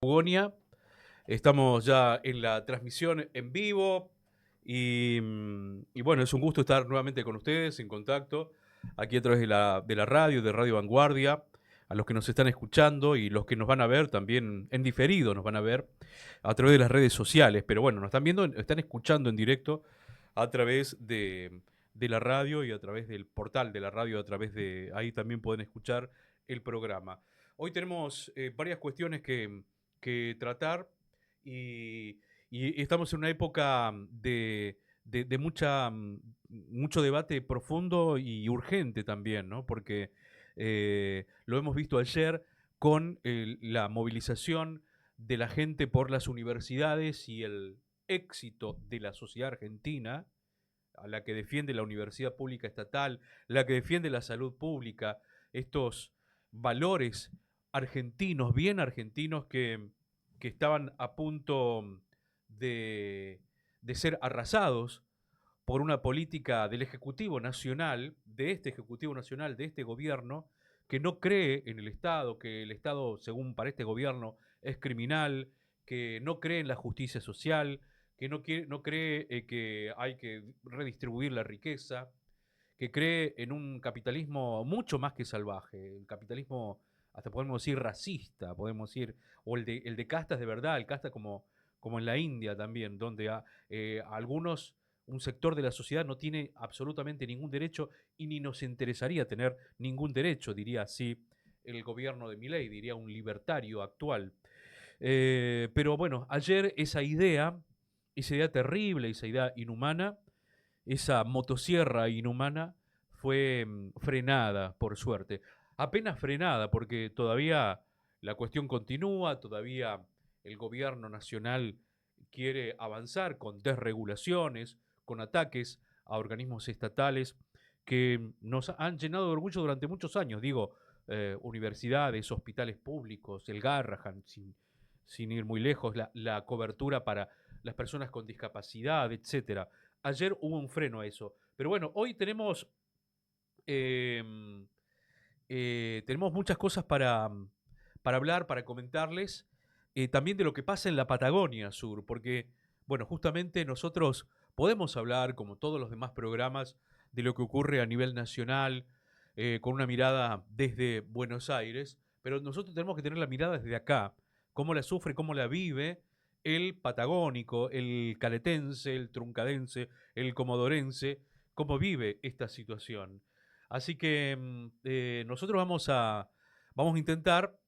Patagonia. Estamos ya en la transmisión en vivo y bueno, es un gusto estar nuevamente con ustedes en contacto aquí a través de la radio, de Radio Vanguardia, a los que nos están escuchando y los que nos van a ver también en diferido, nos van a ver a través de las redes sociales, pero bueno, nos están viendo, están escuchando en directo a través de la radio y a través del portal de la radio, a través de ahí también pueden escuchar el programa. Hoy tenemos varias cuestiones que tratar y, y estamos en una época de mucho debate profundo y urgente también, ¿no? Porque lo hemos visto ayer con la movilización de la gente por las universidades y el éxito de la sociedad argentina, a la que defiende la universidad pública estatal, la que defiende la salud pública, estos valores argentinos, bien argentinos, que estaban a punto de ser arrasados por una política del Ejecutivo Nacional, de este Ejecutivo Nacional, de este gobierno, que no cree en el Estado, que el Estado, según para este gobierno, es criminal, que no cree en la justicia social, que no cree que hay que redistribuir la riqueza, que cree en un capitalismo mucho más que salvaje, el capitalismo, hasta podemos decir racista, podemos decir, o el de castas de verdad, el casta como en la India también, donde algunos, un sector de la sociedad no tiene absolutamente ningún derecho y ni nos interesaría tener ningún derecho, diría así el gobierno de Milei, diría un libertario actual. Pero bueno, ayer esa idea terrible, esa idea inhumana, esa motosierra inhumana fue frenada, por suerte. Apenas frenada, porque todavía la cuestión continúa, todavía el gobierno nacional quiere avanzar con desregulaciones, con ataques a organismos estatales que nos han llenado de orgullo durante muchos años. Digo, universidades, hospitales públicos, el Garrahan, sin ir muy lejos, la cobertura para las personas con discapacidad, etcétera. Ayer hubo un freno a eso. Pero bueno, hoy eh, tenemos muchas cosas para hablar, para comentarles, también de lo que pasa en la Patagonia Sur, porque, bueno, justamente nosotros podemos hablar, como todos los demás programas, de lo que ocurre a nivel nacional, con una mirada desde Buenos Aires, pero nosotros tenemos que tener la mirada desde acá, cómo la sufre, cómo la vive el patagónico, el caletense, el truncadense, el comodorense, cómo vive esta situación. Así que nosotros vamos a intentar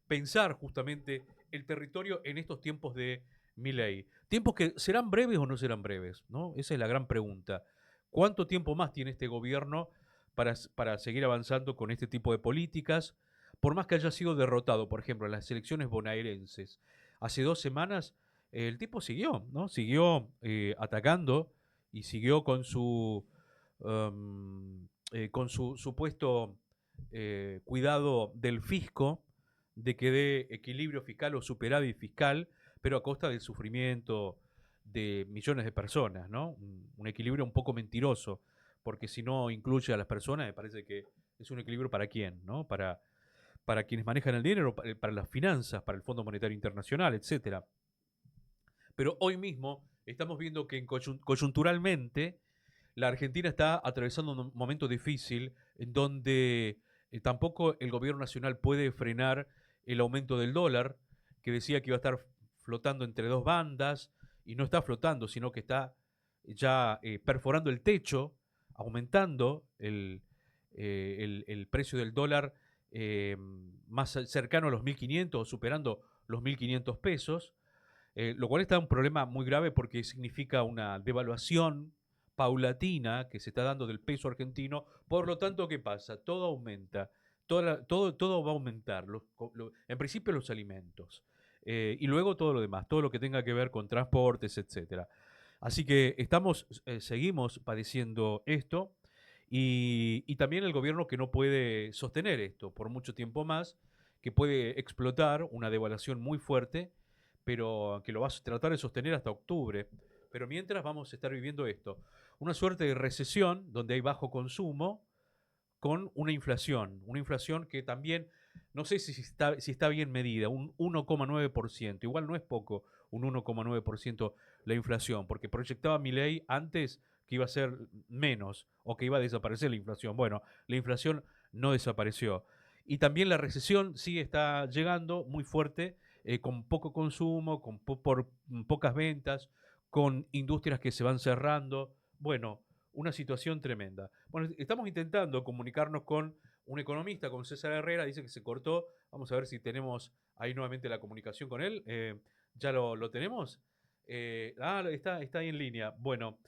pensar justamente el territorio en estos tiempos de Milei. Tiempos que serán breves o no serán breves, ¿no? Esa es la gran pregunta. ¿Cuánto tiempo más tiene este gobierno para seguir avanzando con este tipo de políticas? Por más que haya sido derrotado, por ejemplo, en las elecciones bonaerenses. Hace 2 semanas el tipo siguió, ¿no? Siguió atacando y siguió con su supuesto cuidado del fisco, de que dé equilibrio fiscal o superávit fiscal, pero a costa del sufrimiento de millones de personas, ¿no? Un equilibrio un poco mentiroso, porque si no incluye a las personas, me parece que es un equilibrio para quién, ¿no? Para quienes manejan el dinero, para las finanzas, para el Fondo Monetario Internacional, etcétera. Pero hoy mismo estamos viendo que coyunturalmente la Argentina está atravesando un momento difícil en donde tampoco el gobierno nacional puede frenar el aumento del dólar, que decía que iba a estar flotando entre dos bandas, y no está flotando, sino que está ya perforando el techo, aumentando el precio del dólar más cercano a los 1.500 o superando los 1.500 pesos, lo cual está un problema muy grave porque significa una devaluación paulatina que se está dando del peso argentino. Por lo tanto, ¿qué pasa? Todo aumenta, todo va a aumentar, en principio los alimentos, y luego todo lo demás, todo lo que tenga que ver con transportes, etcétera. Así que seguimos padeciendo esto y también el gobierno que no puede sostener esto por mucho tiempo más, que puede explotar una devaluación muy fuerte, pero que lo va a tratar de sostener hasta octubre. Pero mientras vamos a estar viviendo esto, una suerte de recesión donde hay bajo consumo con una inflación que también no sé si está bien medida, un 1,9%. Igual no es poco, un 1,9% la inflación, porque proyectaba Milei antes que iba a ser menos o que iba a desaparecer la inflación. Bueno, la inflación no desapareció. Y también la recesión sí está llegando muy fuerte, con poco consumo, por pocas ventas, con industrias que se van cerrando. Bueno, una situación tremenda. Bueno, estamos intentando comunicarnos con un economista, con César Herrera, dice que se cortó. Vamos a ver si tenemos ahí nuevamente la comunicación con él. ¿Ya lo tenemos? Está ahí en línea. Bueno,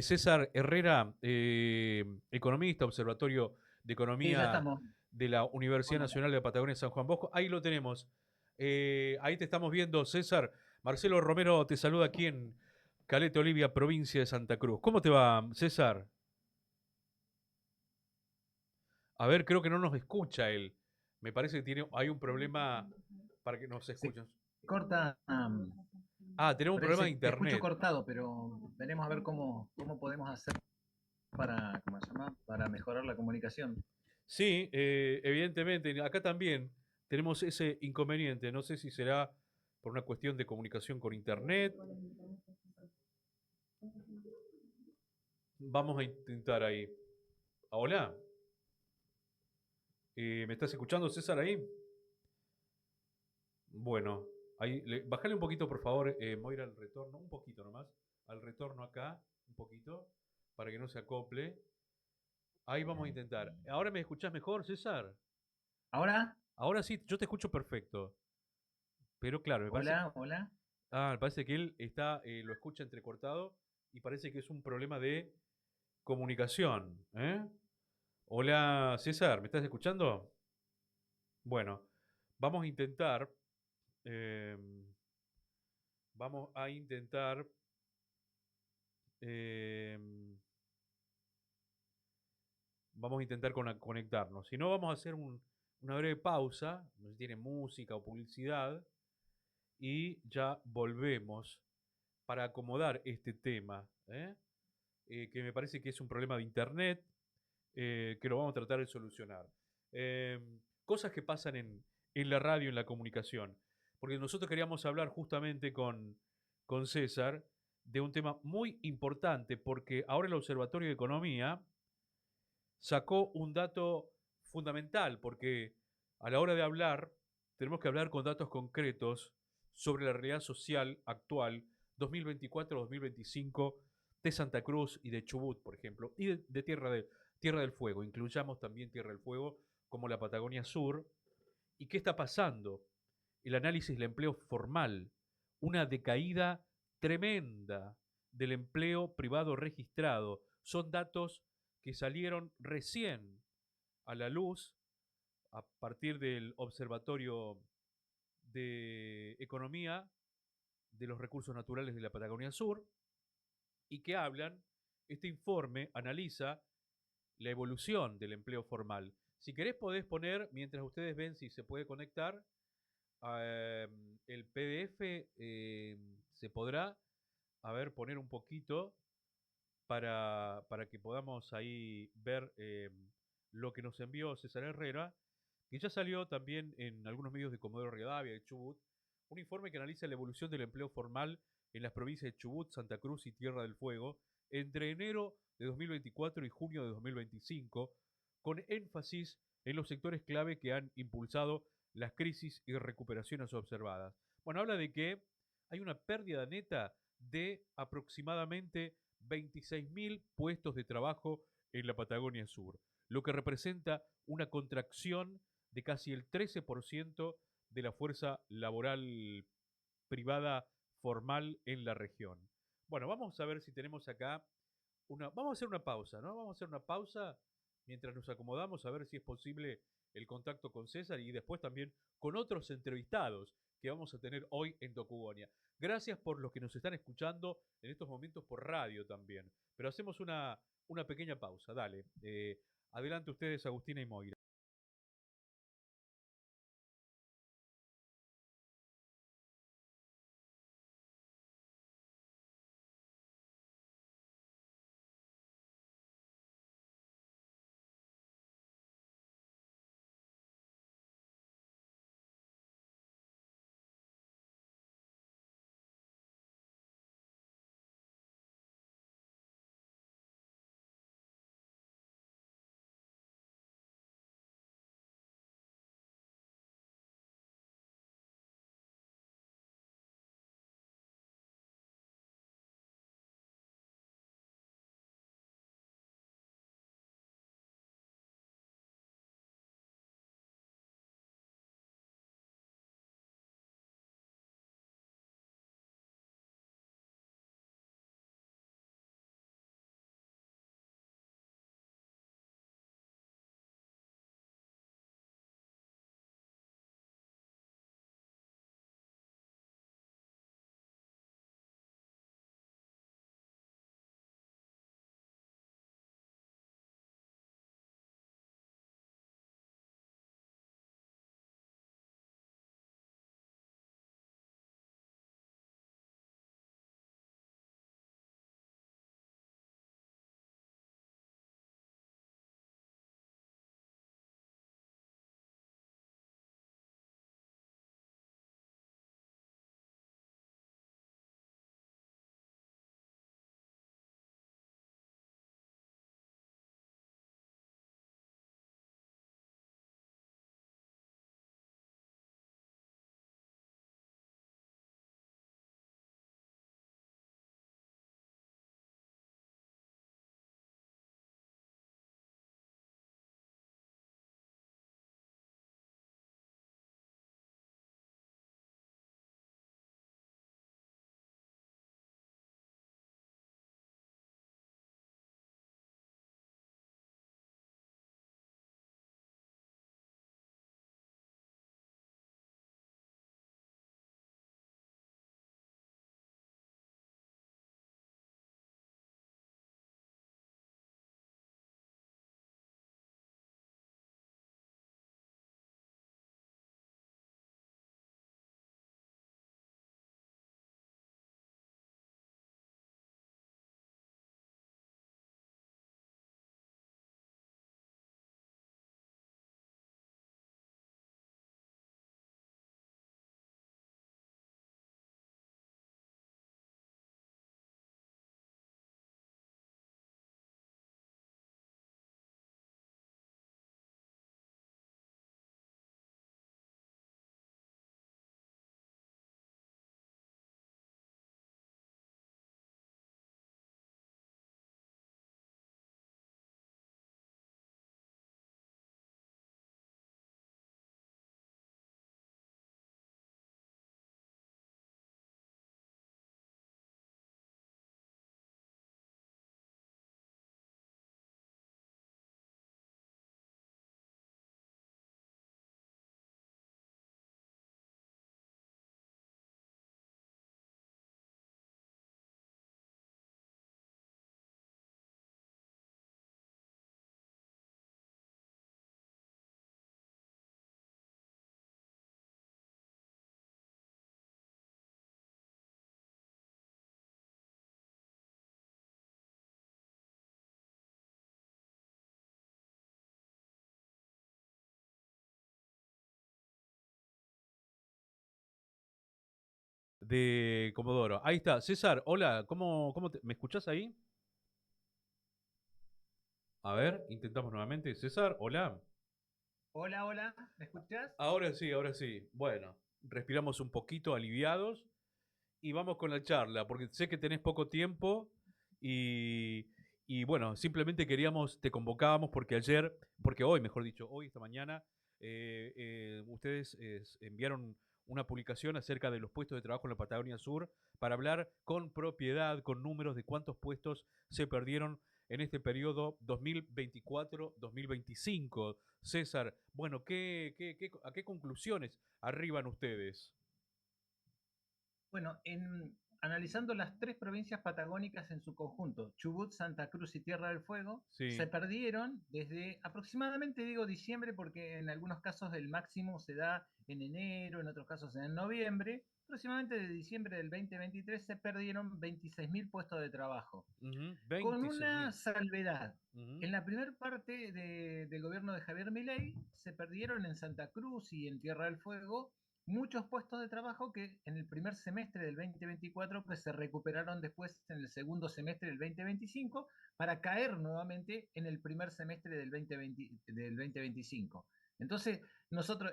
César Herrera, economista, Observatorio de Sí, ya Economía estamos. de la Universidad ¿Cómo estás? Nacional de Patagonia San Juan Bosco. Ahí lo tenemos. Ahí te estamos viendo, César. Marcelo Romero te saluda aquí en Caleta Olivia, provincia de Santa Cruz. ¿Cómo te va, César? A ver, creo que no nos escucha él. Me parece que hay un problema para que nos Se escuchen. corta, Tenemos un problema de parece, te escucho internet. cortado, pero veremos a ver cómo podemos hacer para, ¿cómo se llama? Para mejorar la comunicación. Sí, evidentemente, acá también tenemos ese inconveniente. No sé si será por una cuestión de comunicación con internet. Vamos a intentar ahí. Hola, ¿me estás escuchando, César, ahí? Bueno, ahí, bájale un poquito, por favor, Moira, al retorno, un poquito nomás, al retorno acá, un poquito, para que no se acople. Ahí vamos a intentar. ¿Ahora me escuchás mejor, César? Ahora, Ahora sí, yo te escucho perfecto. Pero claro, hola, hola. me parece que él lo escucha entrecortado y parece que es un problema de comunicación. ¿Eh? Hola, César, ¿me estás escuchando? Bueno, vamos a intentar, eh, vamos a intentar, eh, vamos a intentar conectarnos. Si no, vamos a hacer una breve pausa, no sé si tiene música o publicidad, y ya volvemos para acomodar este tema, que me parece que es un problema de internet, que lo vamos a tratar de solucionar. Eh, Cosas que pasan en la radio, en la comunicación. Porque nosotros queríamos hablar justamente con César de un tema muy importante, porque ahora el Observatorio de Economía sacó un dato fundamental, porque a la hora de hablar, tenemos que hablar con datos concretos sobre la realidad social actual 2024-2025 de Santa Cruz y de Chubut, por ejemplo, y de Tierra del Fuego. Incluyamos también Tierra del Fuego como la Patagonia Sur. ¿Y qué está pasando? El análisis del empleo formal, una decaída tremenda del empleo privado registrado. Son datos que salieron recién a la luz a partir del Observatorio de Economía de los Recursos Naturales de la Patagonia Sur y que hablan, este informe analiza la evolución del empleo formal. Si querés podés poner, mientras ustedes ven si se puede conectar, el PDF se podrá, a ver, poner un poquito para que podamos ahí ver lo que nos envió César Herrera, que ya salió también en algunos medios de Comodoro Rivadavia, de Chubut, un informe que analiza la evolución del empleo formal en las provincias de Chubut, Santa Cruz y Tierra del Fuego entre enero de 2024 y junio de 2025, con énfasis en los sectores clave que han impulsado las crisis y recuperaciones observadas. Bueno, habla de que hay una pérdida neta de aproximadamente 26.000 puestos de trabajo en la Patagonia Sur, lo que representa una contracción de casi el 13% de la fuerza laboral privada formal en la región. Bueno, vamos a ver si tenemos acá vamos a hacer una pausa, ¿no? Vamos a hacer una pausa mientras nos acomodamos a ver si es posible el contacto con César y después también con otros entrevistados que vamos a tener hoy en Docugonia. Gracias por los que nos están escuchando en estos momentos por radio también. Pero hacemos una pequeña pausa. Dale. Adelante ustedes, Agustina y Moira. de Comodoro. Ahí está. César, hola, ¿me escuchás ahí? A ver, intentamos nuevamente. César, hola. Hola, hola, ¿me escuchás? Ahora sí, ahora sí. Bueno, respiramos un poquito aliviados y vamos con la charla, porque sé que tenés poco tiempo y, y bueno, simplemente te convocábamos porque porque hoy, mejor dicho, hoy, esta mañana, ustedes enviaron una publicación acerca de los puestos de trabajo en la Patagonia Sur para hablar con propiedad, con números de cuántos puestos se perdieron en este periodo 2024-2025. César, bueno, ¿a qué conclusiones arriban ustedes? Bueno, analizando las tres provincias patagónicas en su conjunto, Chubut, Santa Cruz y Tierra del Fuego, se Sí. perdieron desde aproximadamente, digo diciembre, porque en algunos casos el máximo se da en enero, en otros casos en noviembre, aproximadamente de diciembre del 2023 se perdieron 26.000 puestos de trabajo, Ujú, con 26.000. una salvedad. Ujú, En la primera parte del gobierno de Javier Milei se perdieron en Santa Cruz y en Tierra del Fuego muchos puestos de trabajo que en el primer semestre del 2024 pues, se recuperaron después en el segundo semestre del 2025 para caer nuevamente en el primer semestre del 2025. Entonces, nosotros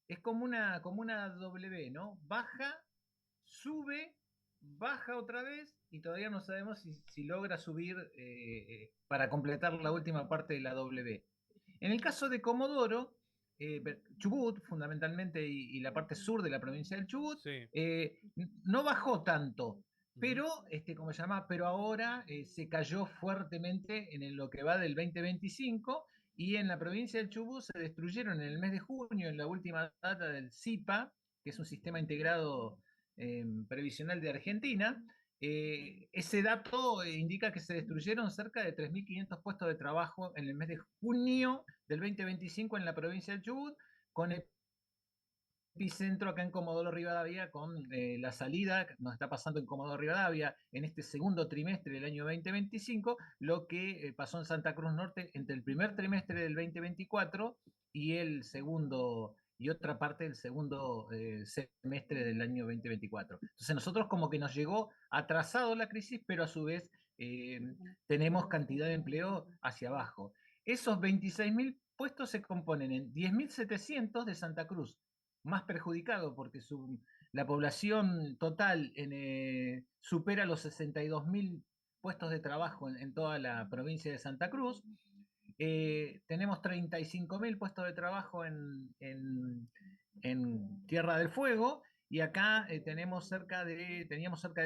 es como una W, ¿no? Baja, sube, baja otra vez y todavía no sabemos si logra subir para completar la última parte de la W. En el caso de Comodoro, Chubut fundamentalmente y la parte sur de la provincia del Chubut, sí. no bajó tanto, Ujú, pero, ¿cómo se llama? Pero ahora se cayó fuertemente en lo que va del 2025 y en la provincia del Chubut se destruyeron en el mes de junio, en la última data del CIPA, que es un sistema integrado previsional de Argentina. Ese dato indica que se destruyeron cerca de 3.500 puestos de trabajo en el mes de junio del 2025 en la provincia del Chubut, con epicentro acá en Comodoro Rivadavia, con la salida que nos está pasando en Comodoro Rivadavia en este segundo trimestre del año 2025, lo que pasó en Santa Cruz Norte entre el primer trimestre del 2024 y el segundo y otra parte del segundo semestre del año 2024. Entonces nosotros como que nos llegó atrasado la crisis, pero a su vez tenemos cantidad de empleo hacia abajo. Esos 26.000 puestos se componen en 10.700 de Santa Cruz, más perjudicado porque la población total supera los 62.000 puestos de trabajo en toda la provincia de Santa Cruz. Tenemos 35.000 puestos de trabajo en Tierra del Fuego y acá teníamos cerca de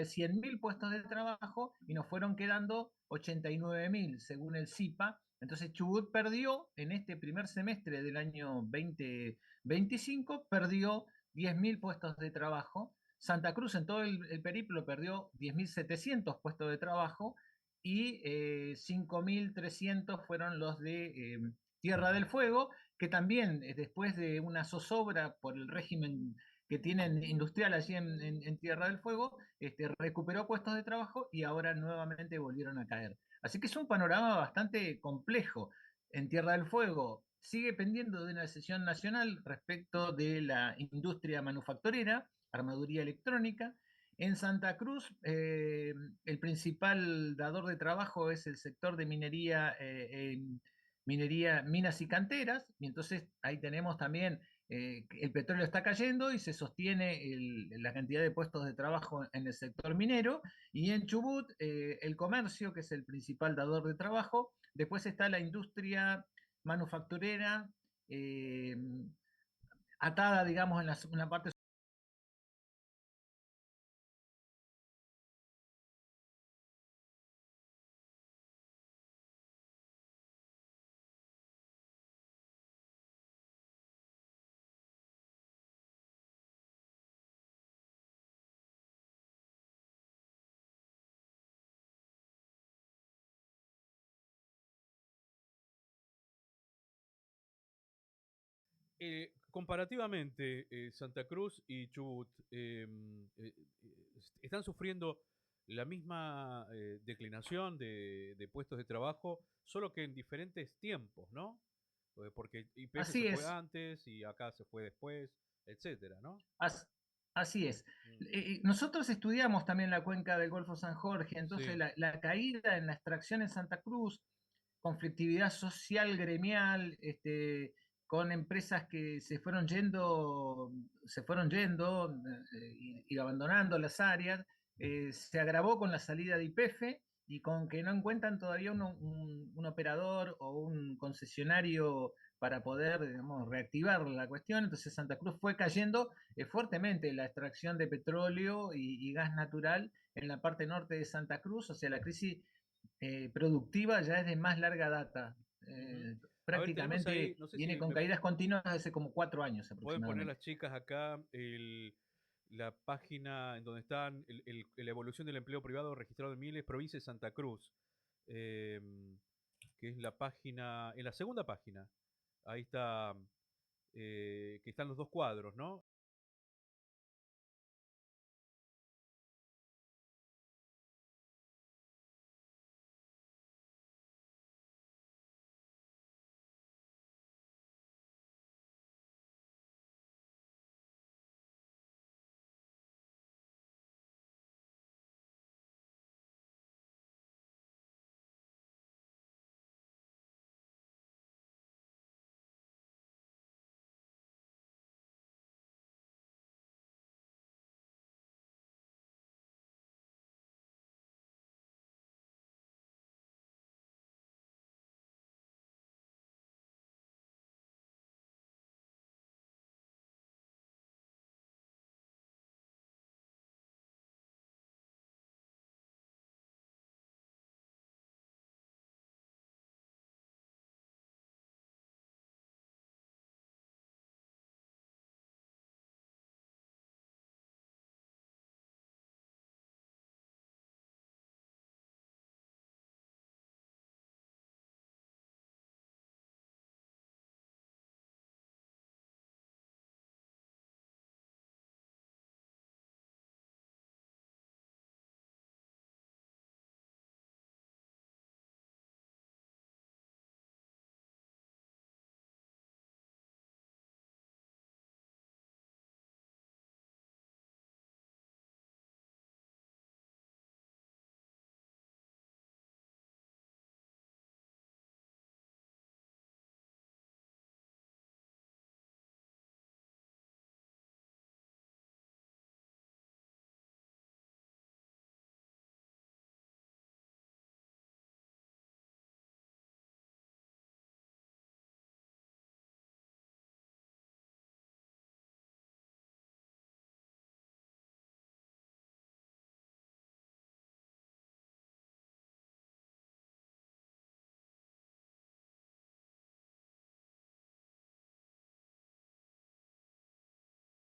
100.000 puestos de trabajo y nos fueron quedando 89.000 según el CIPA. Entonces Chubut perdió en este primer semestre del año 2025, perdió 10.000 puestos de trabajo. Santa Cruz en todo el periplo perdió 10.700 puestos de trabajo y 5.300 fueron los de Tierra del Fuego, que también después de una zozobra por el régimen que tienen industrial allí en Tierra del Fuego, recuperó puestos de trabajo y ahora nuevamente volvieron a caer. Así que es un panorama bastante complejo. En Tierra del Fuego sigue pendiendo de una decisión nacional respecto de la industria manufacturera, armaduría electrónica. En Santa Cruz, el principal dador de trabajo es el sector de minería, minas y canteras, y entonces ahí tenemos también el petróleo está cayendo y se sostiene la cantidad de puestos de trabajo en el sector minero, y en Chubut el comercio, que es el principal dador de trabajo, después está la industria manufacturera eh, atada, digamos, en una parte. Comparativamente, Santa Cruz y Chubut están sufriendo la misma declinación de puestos de trabajo, solo que en diferentes tiempos, ¿no? Porque IPF se Así fue es. antes y acá se fue después, etcétera, ¿no? Así es. Mm. Nosotros estudiamos también la cuenca del Golfo San Jorge, entonces Sí, la caída en la extracción en Santa Cruz, conflictividad social, gremial, con empresas que se fueron yendo y abandonando las áreas, se agravó con la salida de YPF y con que no encuentran todavía un operador o un concesionario para poder, digamos, reactivar la cuestión. Entonces Santa Cruz fue cayendo fuertemente la extracción de petróleo y gas natural en la parte norte de Santa Cruz, o sea, la crisis productiva ya es de más larga data. ujú. A ver, tenemos ahí, Prácticamente no sé viene si con me caídas continuas hace como 4 años pueden poner las aproximadamente. chicas acá la página en donde están la evolución del empleo privado registrado en Miles, provincia de Santa Cruz, em, que es la página, en la segunda página, ahí está, que están los dos cuadros, ¿no?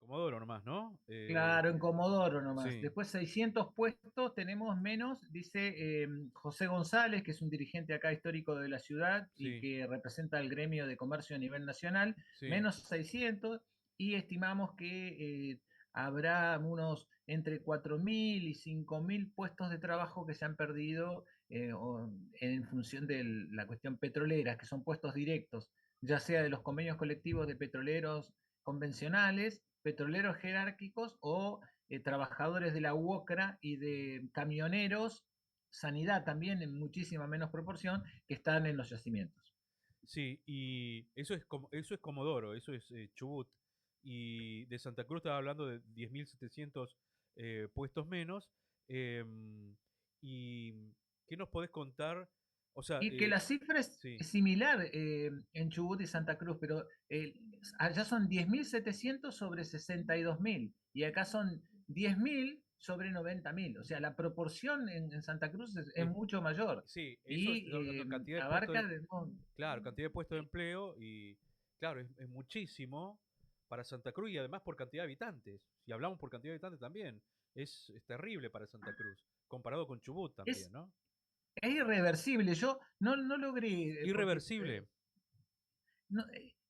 Comodoro nomás, ¿no? Claro, en Comodoro nomás. Sí, Después 600 puestos tenemos menos, dice José González, que es un dirigente acá histórico de la ciudad y sí, que representa el gremio de comercio a nivel nacional, sí. menos 600 y estimamos que habrá unos entre 4.000 y 5.000 puestos de trabajo que se han perdido en función de la cuestión petrolera, que son puestos directos, ya sea de los convenios colectivos de petroleros convencionales, petroleros jerárquicos o trabajadores de la UOCRA y de camioneros, sanidad también en muchísima menos proporción, que están en los yacimientos. Sí, y eso es Comodoro, eso es Chubut. Y de Santa Cruz estaba hablando de 10.700 puestos menos. Em, ¿Y qué nos podés contar? O sea, Y que la cifra sí, es similar en Chubut y Santa Cruz, pero allá son 10.700 sobre 62.000 y acá son 10.000 sobre 90.000. O sea, la proporción en Santa Cruz es es- mucho mayor sí, eso y está hablando de cantidad de puestos, abarca, ¿no? claro, cantidad de puestos de empleo y claro, es muchísimo para Santa Cruz y además por cantidad de habitantes. Si hablamos por cantidad de habitantes también, es terrible para Santa Cruz, comparado con Chubut también, es, ¿no? es irreversible. Yo no logré, porque Irreversible.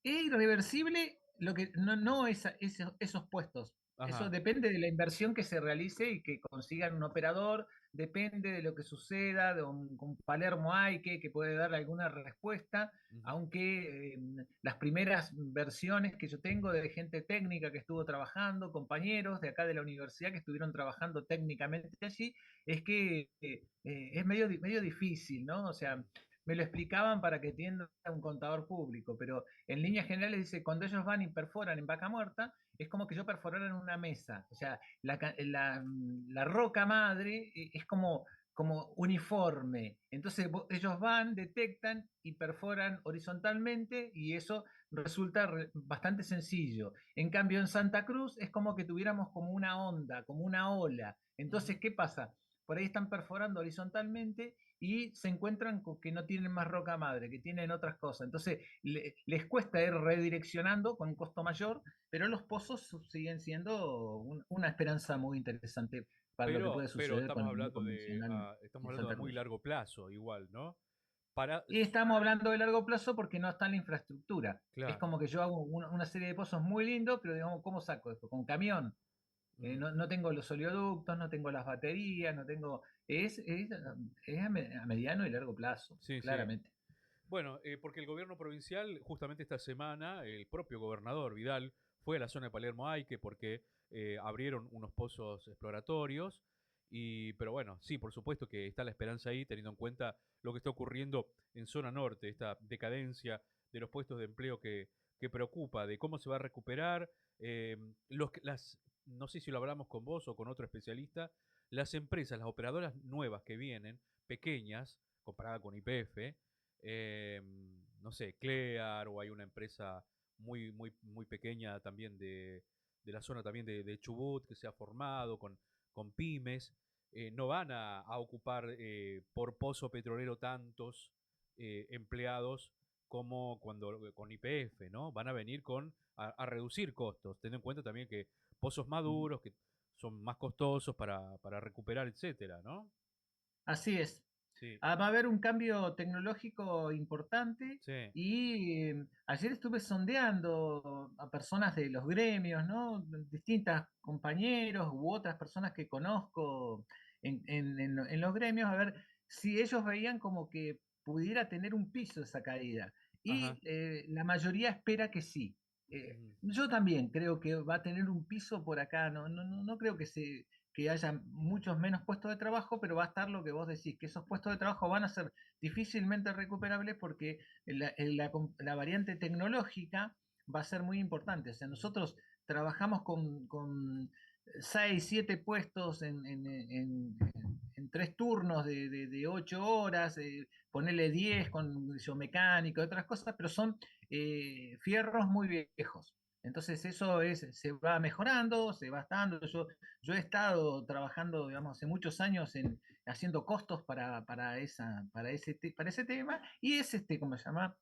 es irreversible lo que no esos puestos. Eso Ajá. depende de la inversión que se realice y que consigan un operador, depende de lo que suceda, con Palermo hay que puede darle alguna respuesta, Ujú, aunque las primeras versiones que yo tengo de gente técnica que estuvo trabajando, compañeros de acá de la universidad que estuvieron trabajando técnicamente allí, es que es medio difícil, ¿no? O sea, mm, me lo explicaban para que entienda un contador público, pero en líneas generales dice, cuando ellos van y perforan en vaca muerta, es como que yo perforara en una mesa. O sea, la roca madre es como uniforme. Entonces ellos van, detectan y perforan horizontalmente y eso resulta bastante sencillo. En cambio, en Santa Cruz es como que tuviéramos como una onda, como una ola. Entonces, ujú. ¿qué pasa? Por ahí están perforando horizontalmente y se encuentran con que no tienen más roca madre, que tienen otras cosas. Entonces, les cuesta ir redireccionando con un costo mayor, pero los pozos siguen siendo una esperanza muy interesante para lo que puede Pero suceder con el no convencional estamos en hablando a Santa muy Cruz. largo plazo, igual, ¿no? Para, Y estamos hablando de largo plazo porque no está en la infraestructura. Es claro. como que yo hago una serie de pozos muy lindos, pero digamos, ¿cómo saco esto? Con camión. Mm, No tengo los oleoductos, no tengo las baterías, no tengo... Es a mediano y largo plazo, sí, sí. claramente. Bueno, porque el gobierno provincial, justamente esta semana, el propio gobernador Vidal fue a la zona de Palermo Aike porque abrieron unos pozos exploratorios. Pero bueno, sí, por supuesto que está la esperanza ahí, teniendo en cuenta lo que está ocurriendo en zona norte, esta decadencia de los puestos de empleo que preocupa, de cómo se va a recuperar. eh, no sé si lo hablamos con vos o con otro especialista, las empresas, las operadoras nuevas que vienen, pequeñas, comparada con YPF, no sé, Clear, o hay una empresa muy pequeña también de la zona también de Chubut que se ha formado con pymes, no van a ocupar por pozo petrolero tantos empleados como cuando con YPF, ¿no? Van a venir a reducir costos, teniendo en cuenta también que pozos maduros, que son más costosos para recuperar, etcétera, ¿no? Así es. Sí, Va a haber un cambio tecnológico importante sí, y ayer estuve sondeando a personas de los gremios, ¿no? Distintas compañeros u otras personas que conozco en los gremios, a ver si ellos veían como que pudiera tener un piso esa caída. Y ajá. la mayoría espera que sí. Ujú. Yo también creo que va a tener un piso por acá, no creo que haya muchos menos puestos de trabajo, pero va a estar lo que vos decís, que esos puestos de trabajo van a ser difícilmente recuperables porque la variante tecnológica va a ser muy importante. O sea, Ujú. nosotros trabajamos con 6, 7 puestos en 3 turnos de 8 horas, ponerle 10 con mecánico, otras cosas, pero son fierros muy viejos. Entonces se va mejorando, se va estando. Yo he estado trabajando, digamos, hace muchos años haciendo costos para ese tema y es ¿cómo se llama?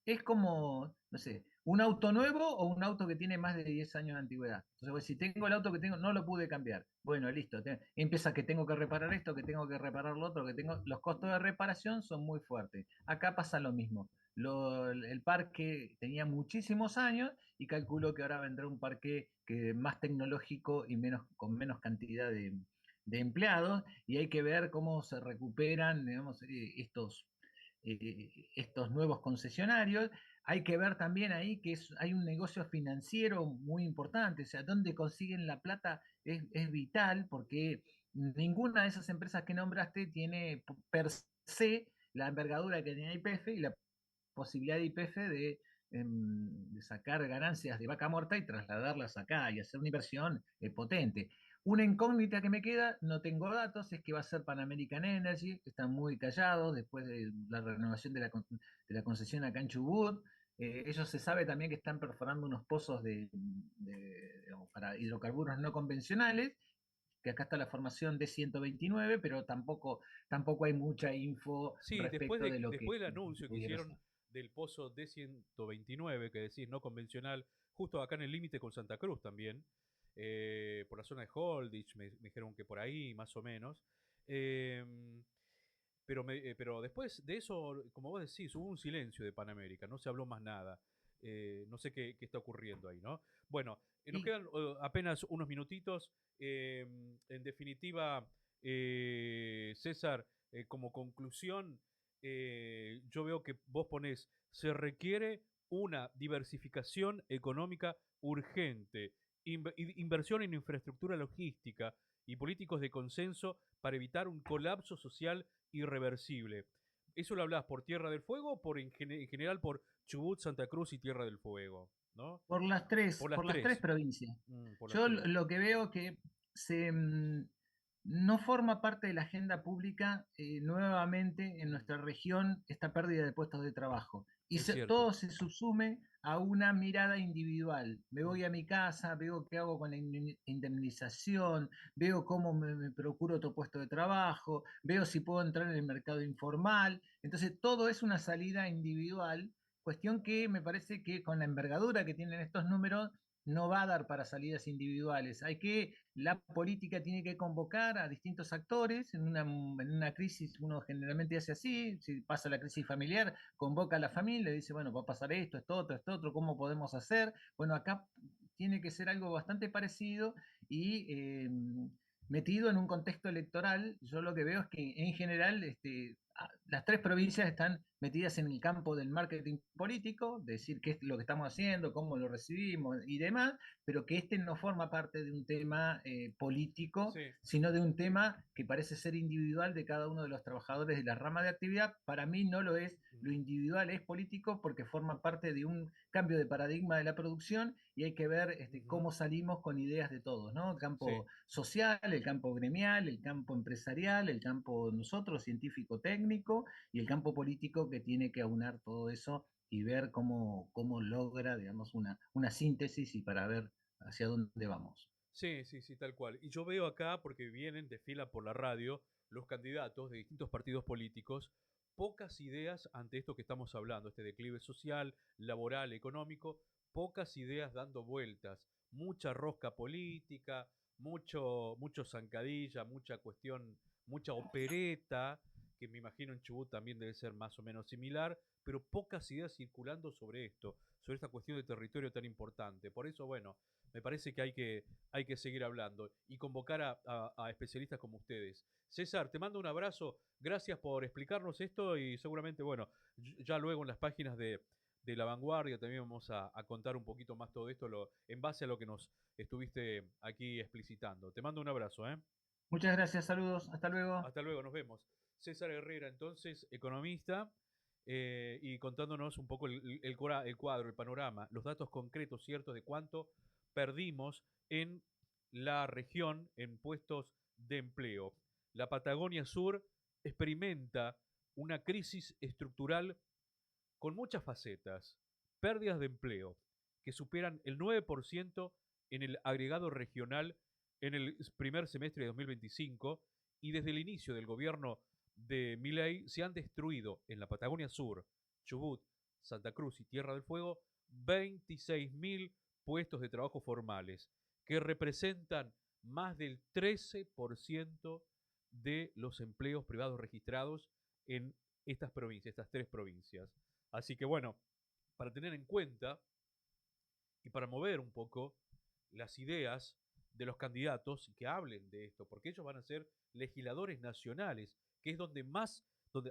Es como, no sé, un auto nuevo o un auto que tiene más de 10 años de antigüedad. Entonces, pues, si tengo el auto que tengo, no lo pude cambiar. Bueno, listo. Empieza que tengo que reparar esto, que tengo que reparar lo otro, los costos de reparación son muy fuertes. Acá pasa lo mismo. El parque tenía muchísimos años y calculo que ahora vendrá un parque más tecnológico y con menos cantidad de empleados y hay que ver cómo se recuperan, digamos, estos nuevos concesionarios. Hay que ver también ahí que hay un negocio financiero muy importante, o sea, dónde consiguen la plata es vital porque ninguna de esas empresas que nombraste tiene per se la envergadura que tiene YPF y la posibilidad de YPF de sacar ganancias de vaca muerta y trasladarlas acá y hacer una inversión potente. Una incógnita que me queda, no tengo datos, es que va a ser Pan American Energy, que están muy callados después de la renovación de la concesión acá en Chubut. Ellos se sabe también que están perforando unos pozos digamos, para hidrocarburos no convencionales, que acá está la formación de 129, pero tampoco hay mucha info Sí, respecto de lo que después del anuncio que pudiera hicieron ser. del pozo D129, que decís no convencional, justo acá en el límite con Santa Cruz también, por la zona de Holditch, me dijeron que por ahí más o menos. em, pero después de eso, como vos decís, hubo un silencio de Panamérica, no se habló más nada. No sé qué está ocurriendo ahí, ¿no? Bueno, nos Y quedan apenas unos minutitos. En definitiva, César, como conclusión, yo veo que vos ponés, se requiere una diversificación económica urgente, inversión en infraestructura logística y políticos de consenso para evitar un colapso social irreversible. ¿Eso lo hablás por Tierra del Fuego o en general por Chubut, Santa Cruz y Tierra del Fuego? ¿No? Por las Por las tres tres. provincias. Por las Yo tres. lo que veo que se, no forma parte de la agenda pública nuevamente en Mm, nuestra región esta pérdida de puestos de trabajo. Y es cierto. todo se subsume a una mirada individual. Me Mm, voy a mi casa, veo qué hago con la indemnización, veo cómo me procuro otro puesto de trabajo, veo si puedo entrar en el mercado informal. Entonces, todo es una salida individual. Cuestión que me parece que con la envergadura que tienen estos números no va a dar para salidas individuales. La política tiene que convocar a distintos actores en una crisis, uno generalmente hace así, si pasa la crisis familiar, convoca a la familia, dice, bueno, va a pasar esto otro, ¿cómo podemos hacer? Bueno, acá tiene que ser algo bastante parecido y metido en un contexto electoral. Yo lo que veo es que en general las tres provincias están metidas en el campo del marketing político, decir qué es lo que estamos haciendo, cómo lo recibimos y demás, pero que este no forma parte de un tema político, sí. sino de un tema que parece ser individual de cada uno de los trabajadores de la rama de actividad. Para mí no lo es, lo Ujú, individual es político porque forma parte de un cambio de paradigma de la producción y hay que ver ujú, cómo salimos con ideas de todos, ¿no? El campo sí. social, el campo gremial, el campo empresarial, el campo nosotros, científico-técnico, y el campo político que tiene que aunar todo eso y ver cómo logra, digamos, una síntesis y para ver hacia dónde vamos. Sí, sí, sí, tal cual. Y yo veo acá, porque vienen, desfilan por la radio, los candidatos de distintos partidos políticos, pocas ideas ante esto que estamos hablando, este declive social, laboral, económico, pocas ideas dando vueltas, mucha rosca política, mucho zancadilla, mucha cuestión, mucha opereta, que me imagino en Chubut también debe ser más o menos similar, pero pocas ideas circulando sobre esto, sobre esta cuestión de territorio tan importante. Por eso, bueno, me parece que hay que seguir hablando y convocar a especialistas como ustedes. César, te mando un abrazo, gracias por explicarnos esto y seguramente, bueno, ya luego en las páginas de La Vanguardia también vamos a contar un poquito más todo esto en base a lo que nos estuviste aquí explicitando. Te mando un abrazo, ¿eh? Muchas gracias, saludos, hasta luego. Hasta luego, nos vemos. César Herrera, entonces, economista, y contándonos un poco el cuadro, el panorama, los datos concretos, ciertos, de cuánto perdimos en la región en puestos de empleo. La Patagonia Sur experimenta una crisis estructural con muchas facetas, pérdidas de empleo que superan el 9% en el agregado regional en el primer semestre de 2025 y desde el inicio del gobierno de Milei se han destruido en la Patagonia Sur, Chubut, Santa Cruz y Tierra del Fuego 26.000 puestos de trabajo formales que representan más del 13% de los empleos privados registrados en estas provincias, estas tres provincias. Así que bueno, para tener en cuenta y para mover un poco las ideas de los candidatos que hablen de esto, porque ellos van a ser legisladores nacionales, que es donde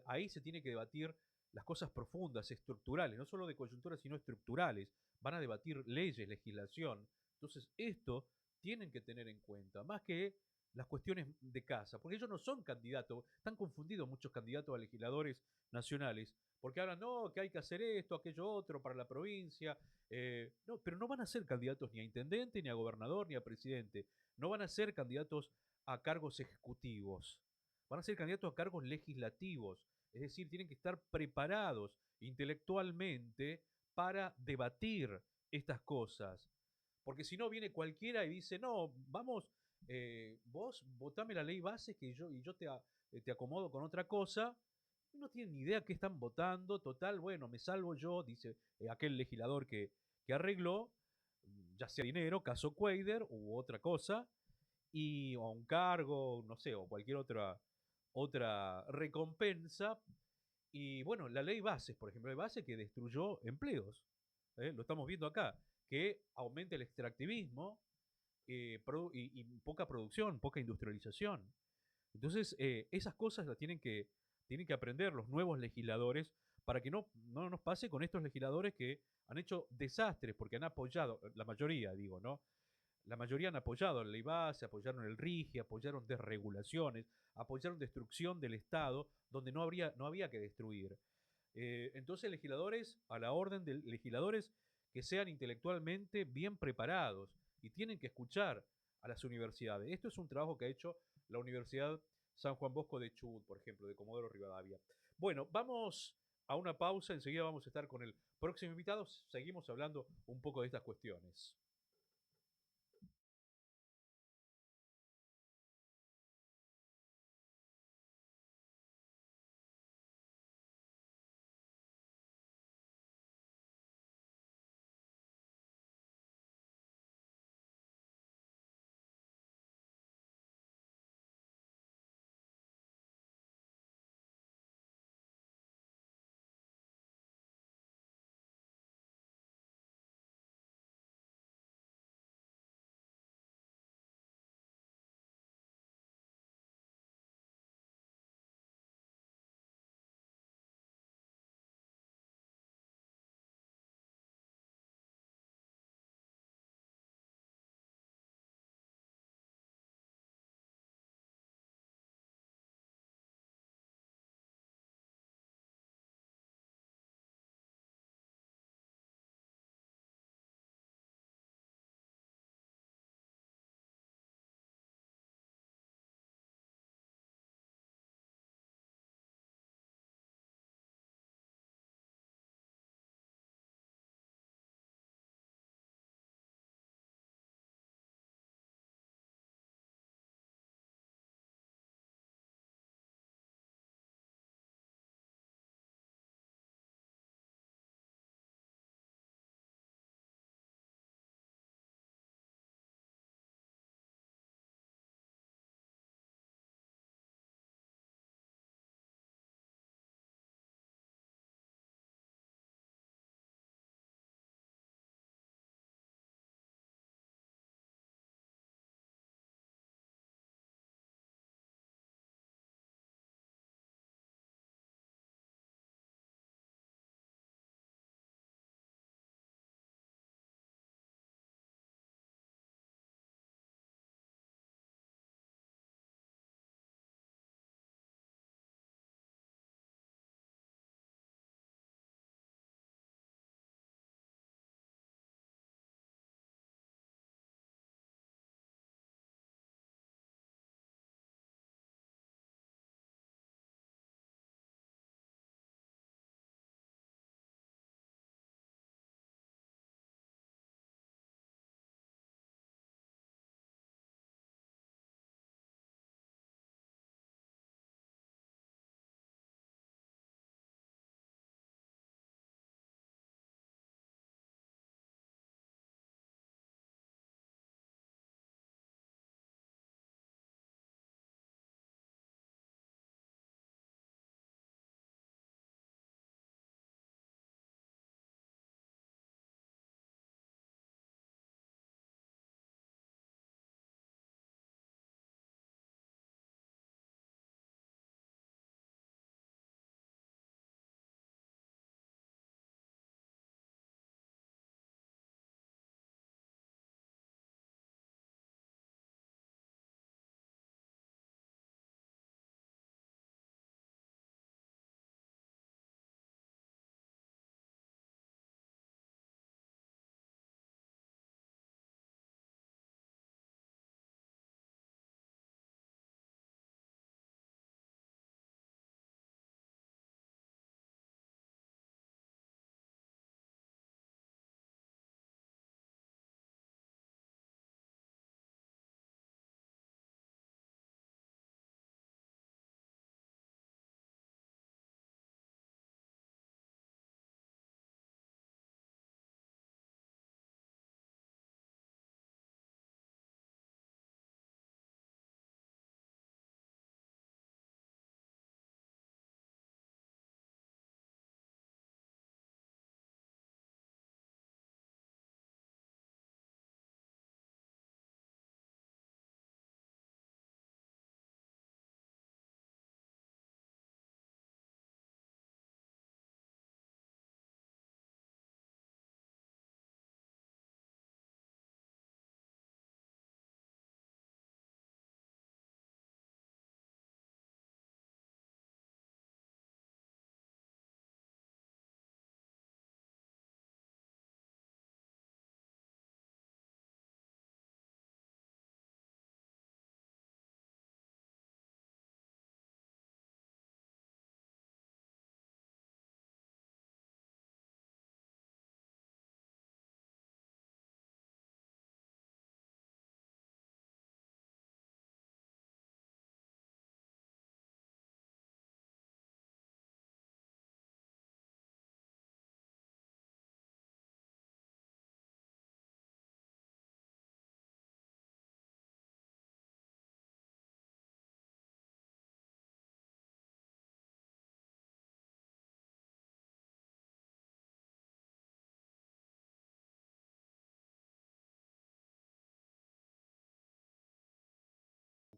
ahí se tiene que debatir las cosas profundas, estructurales, no solo de coyuntura, sino estructurales. Van a debatir leyes, legislación. Entonces, esto tienen que tener en cuenta, más que las cuestiones de casa, porque ellos no son candidatos, están confundidos muchos candidatos a legisladores nacionales, porque hablan, no, que hay que hacer esto, aquello otro para la provincia, no, pero no van a ser candidatos ni a intendente, ni a gobernador, ni a presidente. No van a ser candidatos a cargos ejecutivos. Van a ser candidatos a cargos legislativos. Es decir, tienen que estar preparados intelectualmente para debatir estas cosas. Porque si no, viene cualquiera y dice, no, vamos, vos votame la ley base y yo te acomodo con otra cosa. No tienen ni idea qué están votando. Total, bueno, me salvo yo, dice aquel legislador que arregló, ya sea dinero, caso Cuader u otra cosa, o un cargo, no sé, o cualquier otra recompensa. Y bueno, la ley Bases, por ejemplo, la ley Base que destruyó empleos, lo estamos viendo acá, que aumenta el extractivismo y poca producción, poca industrialización. Entonces, esas cosas las tienen que aprender los nuevos legisladores para que no nos pase con estos legisladores que han hecho desastres porque han apoyado, la mayoría digo, ¿no? La mayoría han apoyado la ley base, apoyaron el RIGI, apoyaron desregulaciones, apoyaron destrucción del Estado donde no había que destruir. Entonces, legisladores, a la orden de legisladores que sean intelectualmente bien preparados y tienen que escuchar a las universidades. Esto es un trabajo que ha hecho la Universidad San Juan Bosco de Chubut, por ejemplo, de Comodoro Rivadavia. Bueno, vamos a una pausa, enseguida vamos a estar con el próximo invitado, seguimos hablando un poco de estas cuestiones.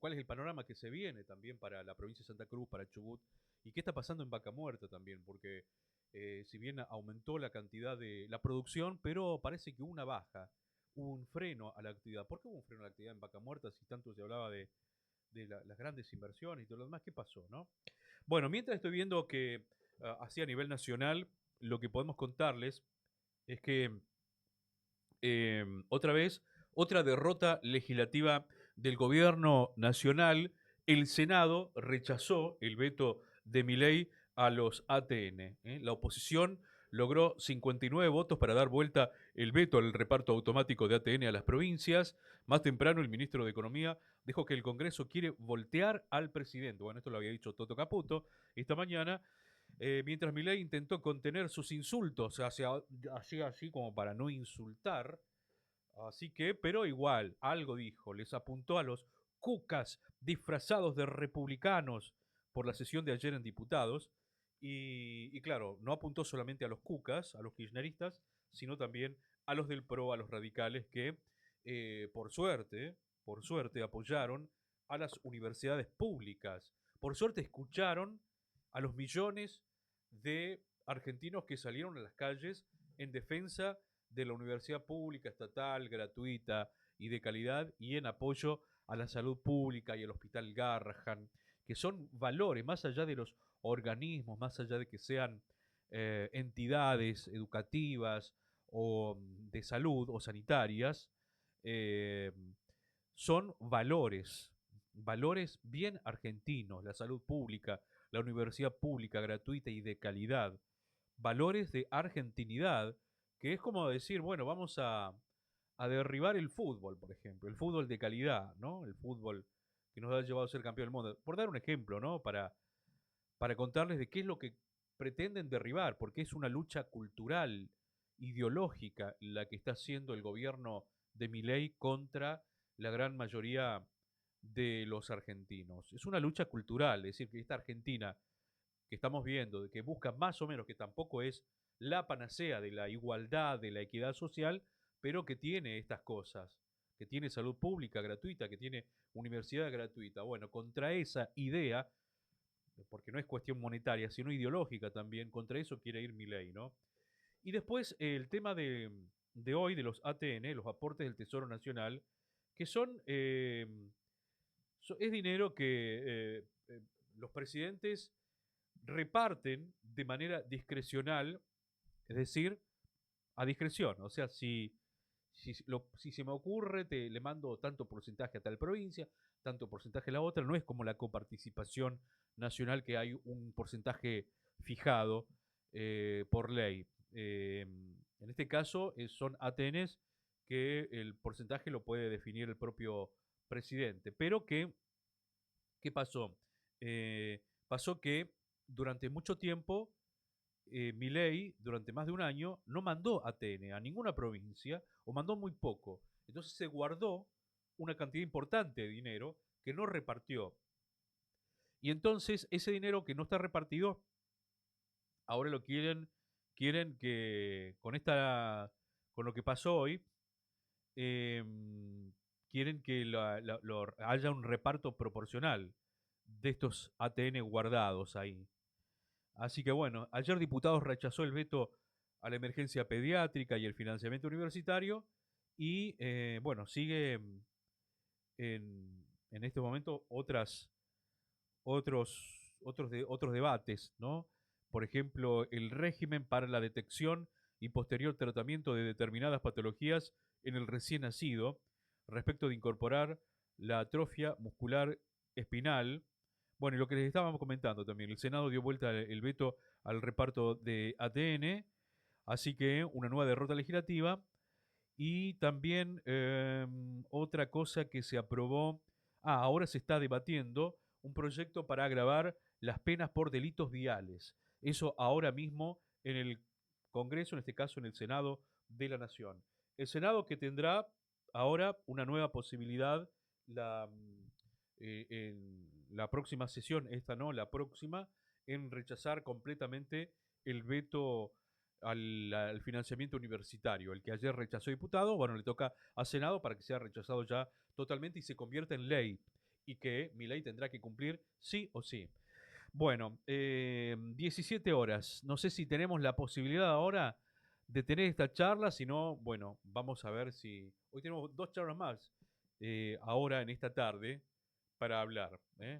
cuál es el panorama que se viene también para la provincia de Santa Cruz, para Chubut, y qué está pasando en Vaca Muerta también, porque si bien aumentó la cantidad de la producción, pero parece que hubo una baja, hubo un freno a la actividad. ¿Por qué hubo un freno a la actividad en Vaca Muerta si tanto se hablaba de las grandes inversiones y todo lo demás? ¿Qué pasó, no? Bueno, mientras estoy viendo que así a nivel nacional, lo que podemos contarles es que otra vez, otra derrota legislativa del gobierno nacional. El Senado rechazó el veto de Milei a los ATN. La oposición logró 59 votos para dar vuelta el veto al reparto automático de ATN a las provincias. Más temprano, el ministro de Economía dijo que el Congreso quiere voltear al presidente. Bueno, esto lo había dicho Toto Caputo esta mañana. Mientras Milei intentó contener sus insultos, así como para no insultar, así que, pero igual, algo dijo, les apuntó a los cucas disfrazados de republicanos por la sesión de ayer en diputados, y claro, no apuntó solamente a los cucas, a los kirchneristas, sino también a los del PRO, a los radicales que, por suerte, apoyaron a las universidades públicas, por suerte escucharon a los millones de argentinos que salieron a las calles en defensa de la universidad pública, estatal, gratuita y de calidad, y en apoyo a la salud pública y al Hospital Garrahan, que son valores, más allá de los organismos, más allá de que sean entidades educativas o de salud o sanitarias, eh, son valores, valores bien argentinos, la salud pública, la universidad pública gratuita y de calidad, valores de argentinidad, que es como decir, bueno, vamos a derribar el fútbol, por ejemplo, el fútbol de calidad, ¿no? El fútbol que nos ha llevado a ser campeón del mundo. Por dar un ejemplo, ¿no? Para contarles de qué es lo que pretenden derribar, porque es una lucha cultural, ideológica, la que está haciendo el gobierno de Milei contra la gran mayoría de los argentinos. Es una lucha cultural, es decir, que esta Argentina que estamos viendo, de que busca más o menos, que tampoco es la panacea de la igualdad, de la equidad social, pero que tiene estas cosas, que tiene salud pública gratuita, que tiene universidad gratuita. Bueno, contra esa idea, porque no es cuestión monetaria, sino ideológica también, contra eso quiere ir Milei, ¿no? Y después el tema de hoy, de los ATN, los aportes del Tesoro Nacional, que son, es dinero que los presidentes reparten de manera discrecional, es decir, a discreción. O sea, si se me ocurre, le mando tanto porcentaje a tal provincia, tanto porcentaje a la otra, no es como la coparticipación nacional que hay un porcentaje fijado por ley. En este caso son ATNs que el porcentaje lo puede definir el propio presidente, pero ¿qué pasó? Pasó que durante mucho tiempo Milei, durante más de un año, no mandó ATN a ninguna provincia o mandó muy poco. Entonces se guardó una cantidad importante de dinero que no repartió. Y entonces ese dinero que no está repartido, ahora lo quieren que con lo que pasó hoy, quieren que haya un reparto proporcional de estos ATN guardados ahí. Así que bueno, ayer diputados rechazó el veto a la emergencia pediátrica y el financiamiento universitario y bueno, sigue en este momento otros debates, ¿no? Por ejemplo, el régimen para la detección y posterior tratamiento de determinadas patologías en el recién nacido, respecto de incorporar la atrofia muscular espinal. Bueno, y lo que les estábamos comentando también, el Senado dio vuelta el veto al reparto de ATN, así que una nueva derrota legislativa. Y también otra cosa que se aprobó, ahora se está debatiendo un proyecto para agravar las penas por delitos viales. Eso ahora mismo en el Congreso, en este caso en el Senado de la Nación. El Senado que tendrá ahora una nueva posibilidad en la próxima sesión, esta no, la próxima, en rechazar completamente el veto al financiamiento universitario. El que ayer rechazó diputado, bueno, le toca a Senado para que sea rechazado ya totalmente y se convierta en ley. y que Milei tendrá que cumplir sí o sí. Bueno, 17 horas. No sé si tenemos la posibilidad ahora de tener esta charla, si no, bueno, vamos a ver si... Hoy tenemos dos charlas más, ahora en esta tarde, para hablar.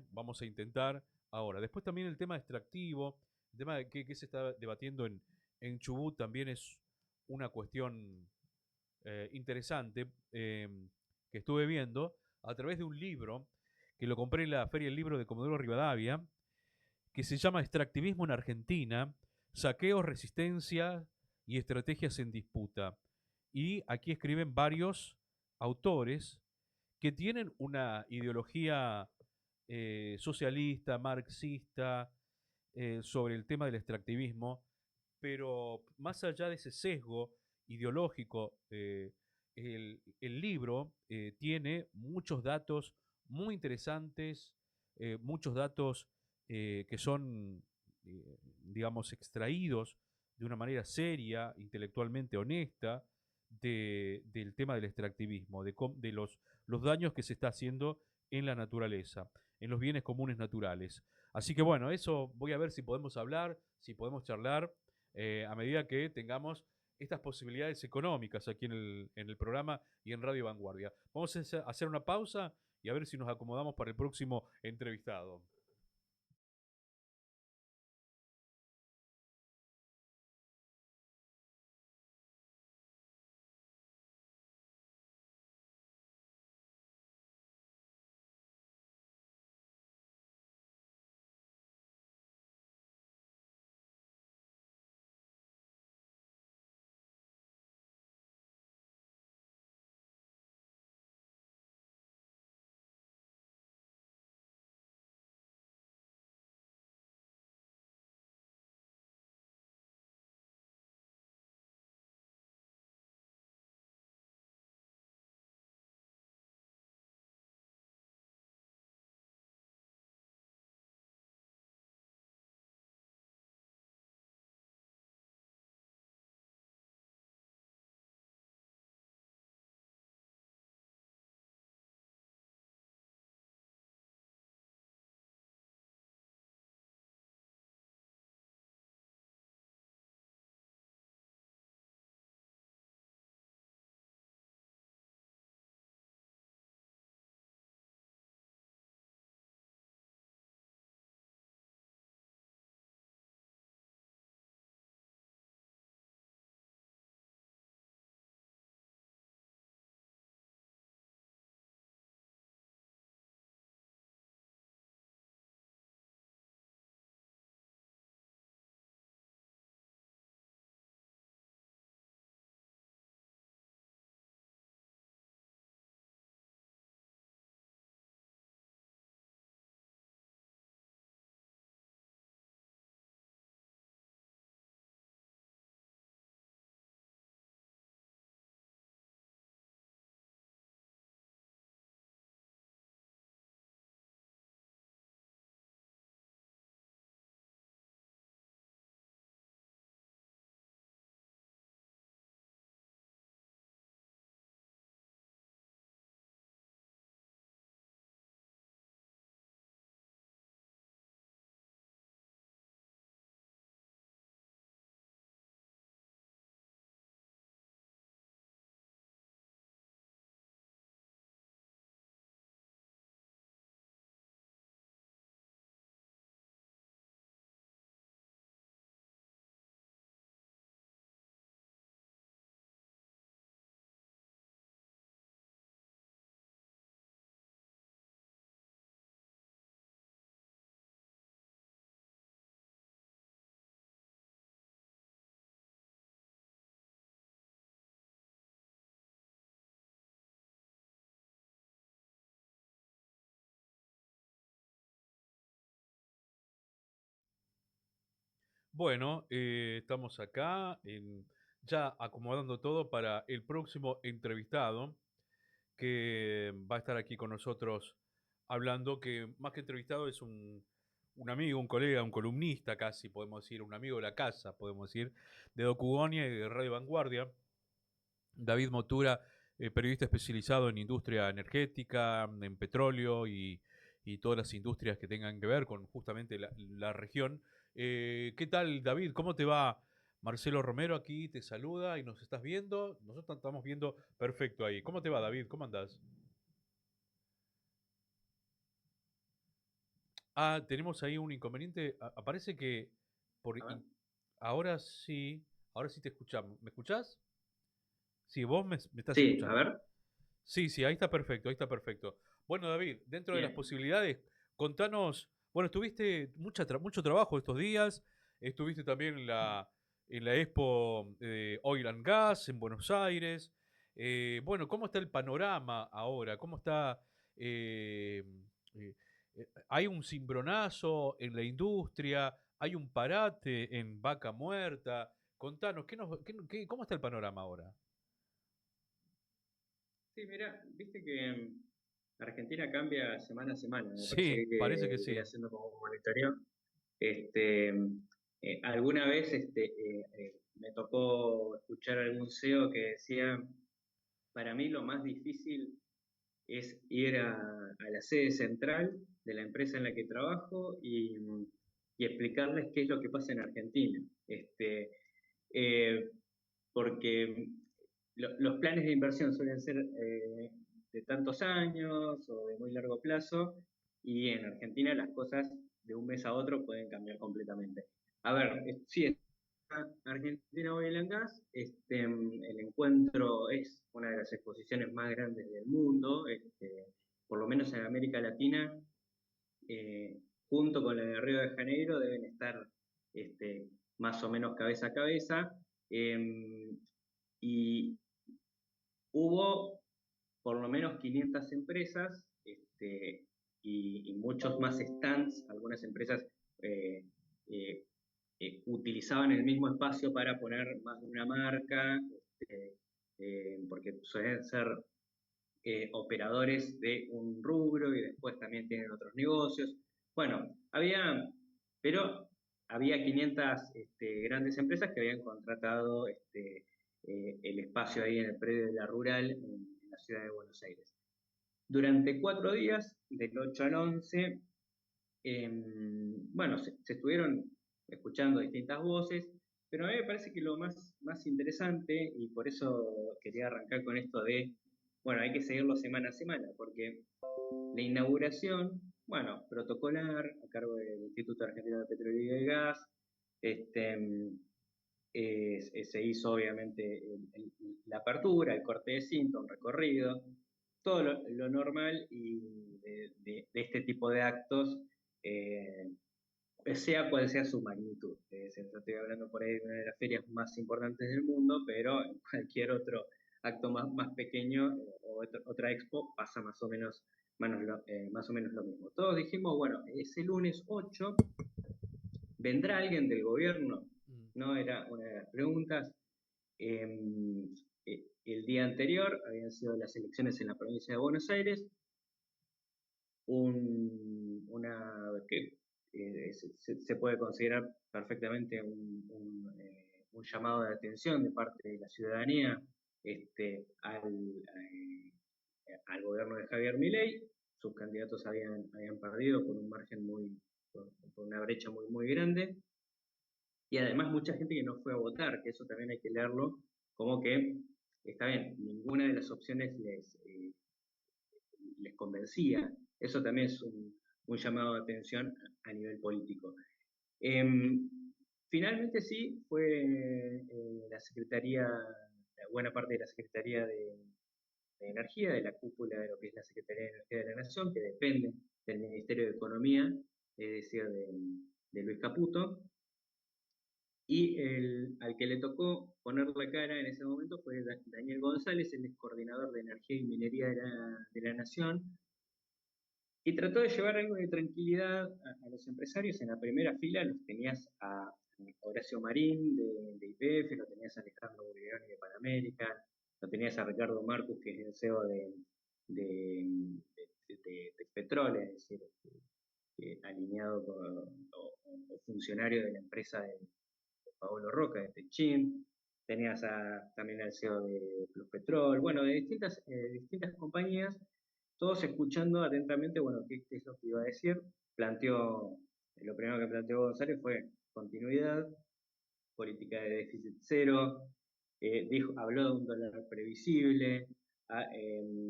Vamos a intentar ahora. Después también el tema extractivo, el tema de que se está debatiendo en Chubut también es una cuestión interesante que estuve viendo a través de un libro que lo compré en la Feria del Libro de Comodoro Rivadavia, que se llama Extractivismo en Argentina, Saqueos, Resistencia y Estrategias en Disputa. Y aquí escriben varios autores que tienen una ideología socialista, marxista, sobre el tema del extractivismo, pero más allá de ese sesgo ideológico, el libro tiene muchos datos muy interesantes, muchos datos que son, digamos, extraídos de una manera seria, intelectualmente honesta, del tema del extractivismo, de los daños que se está haciendo en la naturaleza, en los bienes comunes naturales. Así que bueno, eso voy a ver si podemos hablar, si podemos charlar, a medida que tengamos estas posibilidades económicas aquí en el programa y en Radio Vanguardia. Vamos a hacer una pausa y a ver si nos acomodamos para el próximo entrevistado. Bueno, estamos acá ya acomodando todo para el próximo entrevistado que va a estar aquí con nosotros hablando, que más que entrevistado es un amigo, un colega, un columnista casi, podemos decir, un amigo de la casa, podemos decir, de Docugonia y de Radio Vanguardia. David Motura, periodista especializado en industria energética, en petróleo y todas las industrias que tengan que ver con justamente la región. ¿Qué tal, David? ¿Cómo te va? Marcelo Romero aquí te saluda y nos estás viendo. Nosotros estamos viendo perfecto ahí. ¿Cómo te va, David? ¿Cómo andás? Ah, tenemos ahí un inconveniente. Aparece que por A ver. ahora sí, ahora sí te escuchamos. ¿Me escuchás? Sí, vos me estás Sí, a escuchando. ver. Sí, sí, ahí está perfecto, ahí está perfecto. Bueno, David, dentro de las Bien. posibilidades, contanos, bueno, tuviste mucho trabajo estos días, estuviste también en la Expo Oil and Gas en Buenos Aires. Bueno, ¿cómo está el panorama ahora? ¿Cómo está? eh, eh, ¿Hay un cimbronazo en la industria? ¿Hay un parate en Vaca Muerta? Contanos, ¿cómo está el panorama ahora? Sí, mira, viste que Argentina cambia semana a semana. Me parece Sí, parece que que viene sí. haciendo como un monitoreo. Este, alguna vez me tocó escuchar algún CEO que decía, para mí lo más difícil es ir a la sede central de la empresa en la que trabajo y explicarles qué es lo que pasa en Argentina. Eh, Porque los planes de inversión suelen ser de tantos años o de muy largo plazo, y en Argentina las cosas de un mes a otro pueden cambiar completamente. A ver, sí, está Argentina Oil and Gas, el encuentro es una de las exposiciones más grandes del mundo, por lo menos en América Latina, eh, junto con la de Río de Janeiro, deben estar este, más o menos cabeza a cabeza. em, y hubo por lo menos 500 empresas, y muchos más stands. Algunas empresas eh, eh, utilizaban el mismo espacio para poner más de una marca, porque suelen ser operadores de un rubro y después también tienen otros negocios. Bueno, pero había 500 grandes empresas que habían contratado el espacio ahí en el predio de la Rural en la ciudad de Buenos Aires. Durante 4 días, del 8 al 11, bueno, se estuvieron escuchando distintas voces, pero a mí me parece que lo más interesante, y por eso quería arrancar con esto de, bueno, hay que seguirlo semana a semana, porque la inauguración, bueno, protocolar, a cargo del Instituto Argentino de Petróleo y Gas, este, se hizo obviamente la apertura, el corte de cinta, un recorrido, todo lo normal y de este tipo de actos, eh, sea cual sea su magnitud. Estoy hablando por ahí de una de las ferias más importantes del mundo, pero en cualquier otro acto más pequeño o otra expo pasa más o menos lo mismo. Todos dijimos, bueno, ese lunes 8 vendrá alguien del gobierno, Mm. ¿no? Era una de las preguntas. El día anterior habían sido las elecciones en la provincia de Buenos Aires, que se puede considerar perfectamente un llamado de atención de parte de la ciudadanía al gobierno de Javier Milei. Sus candidatos habían perdido por un margen por una brecha muy grande, y además mucha gente que no fue a votar, que eso también hay que leerlo, como que, está bien, ninguna de las opciones les convencía. Eso también es un llamado de atención a nivel político. Em, Finalmente sí, fue la Secretaría, buena parte de la Secretaría de Energía, de la cúpula de lo que es la Secretaría de Energía de la Nación, que depende del Ministerio de Economía, es decir, de Luis Caputo. Y al que le tocó poner la cara en ese momento fue Daniel González, el ex coordinador de Energía y Minería de la Nación, y trató de llevar algo de tranquilidad a los empresarios. En la primera fila los tenías a Horacio Marín de YPF, lo tenías a Alejandro Buriglione de Panamérica, lo tenías a Ricardo Marcus, que es el CEO de Petrol, es decir, alineado o funcionario de la empresa de Paolo Roca de Techin. Tenías también al CEO de Plus Petrol, bueno, de distintas compañías, todos escuchando atentamente, bueno, qué es lo que iba a decir. Lo primero que planteó González fue continuidad, política de déficit cero, habló de un dólar previsible,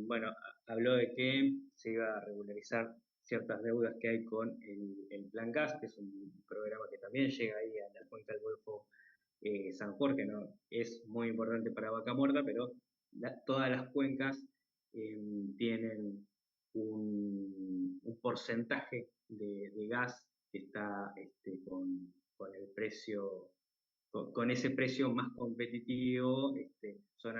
bueno, habló de que se iba a regularizar ciertas deudas que hay con el Plan Gas, que es un programa que también llega ahí a la cuenca del Golfo San Jorge, ¿no? Es muy importante para Vaca Muerta, pero todas las cuencas tienen un porcentaje de gas que está con el precio, con ese precio más competitivo, son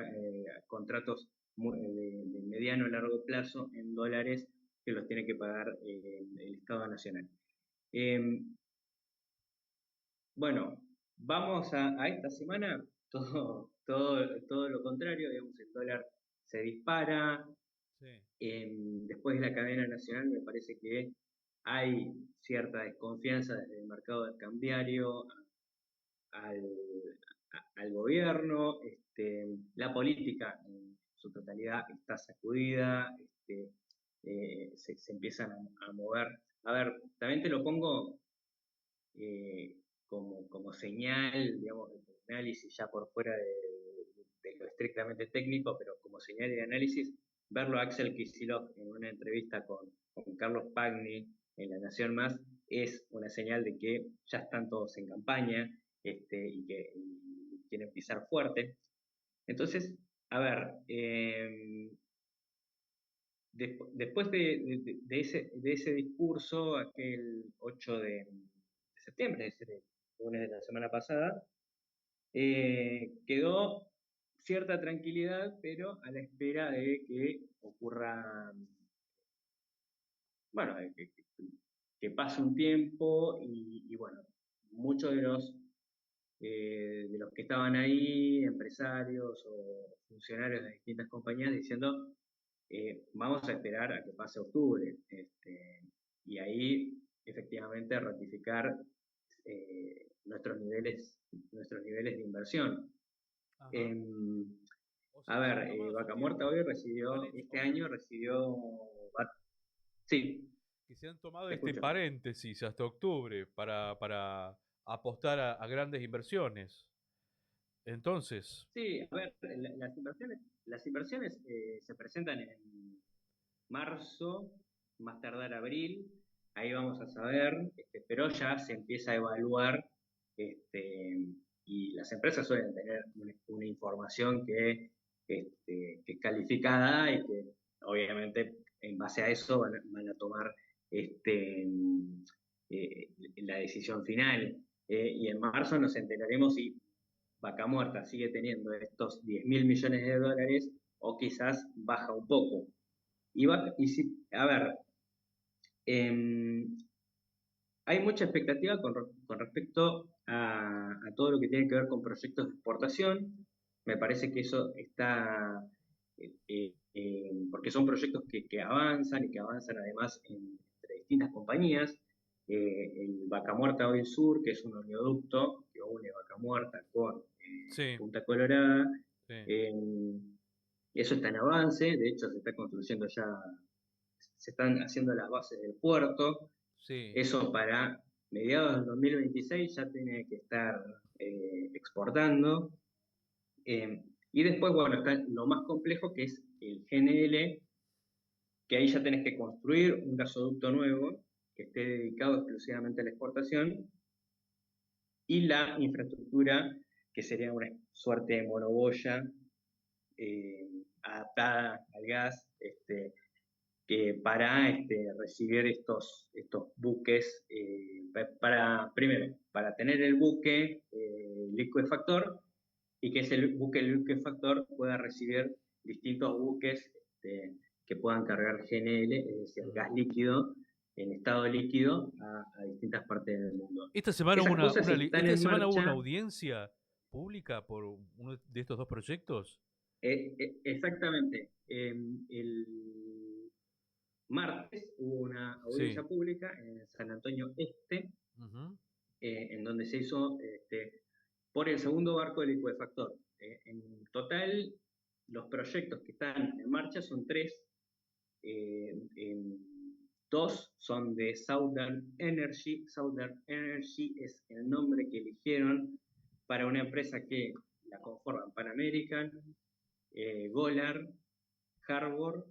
contratos de mediano a largo plazo en dólares que los tiene que pagar el Estado Nacional. Bueno, vamos a esta semana, todo lo contrario, digamos, el dólar se dispara. Sí. Después de la cadena nacional me parece que hay cierta desconfianza desde el mercado cambiario al, al gobierno. La política en su totalidad está sacudida, se empiezan a mover. A ver, también te lo pongo como señal, digamos, de análisis ya por fuera de lo estrictamente técnico, pero como señal de análisis, verlo a Axel Kicillof en una entrevista con Carlos Pagni en La Nación Más es una señal de que ya están todos en campaña y que quieren pisar fuerte. Entonces, a ver, después de ese discurso, aquel 8 de septiembre, es decir, el lunes de la semana pasada, quedó cierta tranquilidad, pero a la espera de que ocurra, bueno, que pase un tiempo y bueno, muchos de los que estaban ahí, empresarios o funcionarios de distintas compañías, diciendo, vamos a esperar a que pase octubre, y ahí efectivamente ratificar nuestros niveles de inversión. Ajá. O A sea, se ver, han tomado su Vaca Muerta tiempo. hoy Mal este o sea, año recibió, sí, que se han tomado te este escucho. paréntesis hasta octubre para apostar a grandes inversiones. Entonces, Sí, a ver, las inversiones se presentan en marzo, más tardar abril, ahí vamos a saber, pero ya se empieza a evaluar, y las empresas suelen tener una información que es calificada y que obviamente en base a eso van a tomar la decisión final. Y en marzo nos enteraremos si Vaca Muerta sigue teniendo estos 10.000 millones de dólares o quizás baja un poco. A ver, em, hay mucha expectativa con respecto a todo lo que tiene que ver con proyectos de exportación. Me parece que eso está, porque son proyectos que avanzan y que avanzan además entre distintas compañías. El Vaca Muerta Oil Sur, que es un oleoducto que une Vaca Muerta con sí, Punta Colorada. sí, Eso está en avance, de hecho se está construyendo ya, se están haciendo las bases del puerto. sí. Eso para mediados del 2026 ya tiene que estar exportando. Y después, bueno, está lo más complejo que es el GNL, que ahí ya tenés que construir un gasoducto nuevo que esté dedicado exclusivamente a la exportación y la infraestructura, que sería una suerte de monoboya adaptada al gas, que para recibir estos buques, primero, para tener el buque liquefactor y que ese buque liquefactor pueda recibir distintos buques que puedan cargar GNL, es decir, gas Mm. líquido, en estado líquido, a distintas partes del mundo. Esta semana hubo Esas cosas están esta en semana hubo una marcha. audiencia pública por uno de estos dos proyectos. Exactamente. El martes hubo una audiencia Sí. pública en San Antonio Este, Ujú. en donde se hizo por el segundo barco del liquefactor. En total, los proyectos que están en marcha son tres. dos son de Southern Energy. Southern Energy es el nombre que eligieron para una empresa que la conforman Pan American, Golar, Harbor,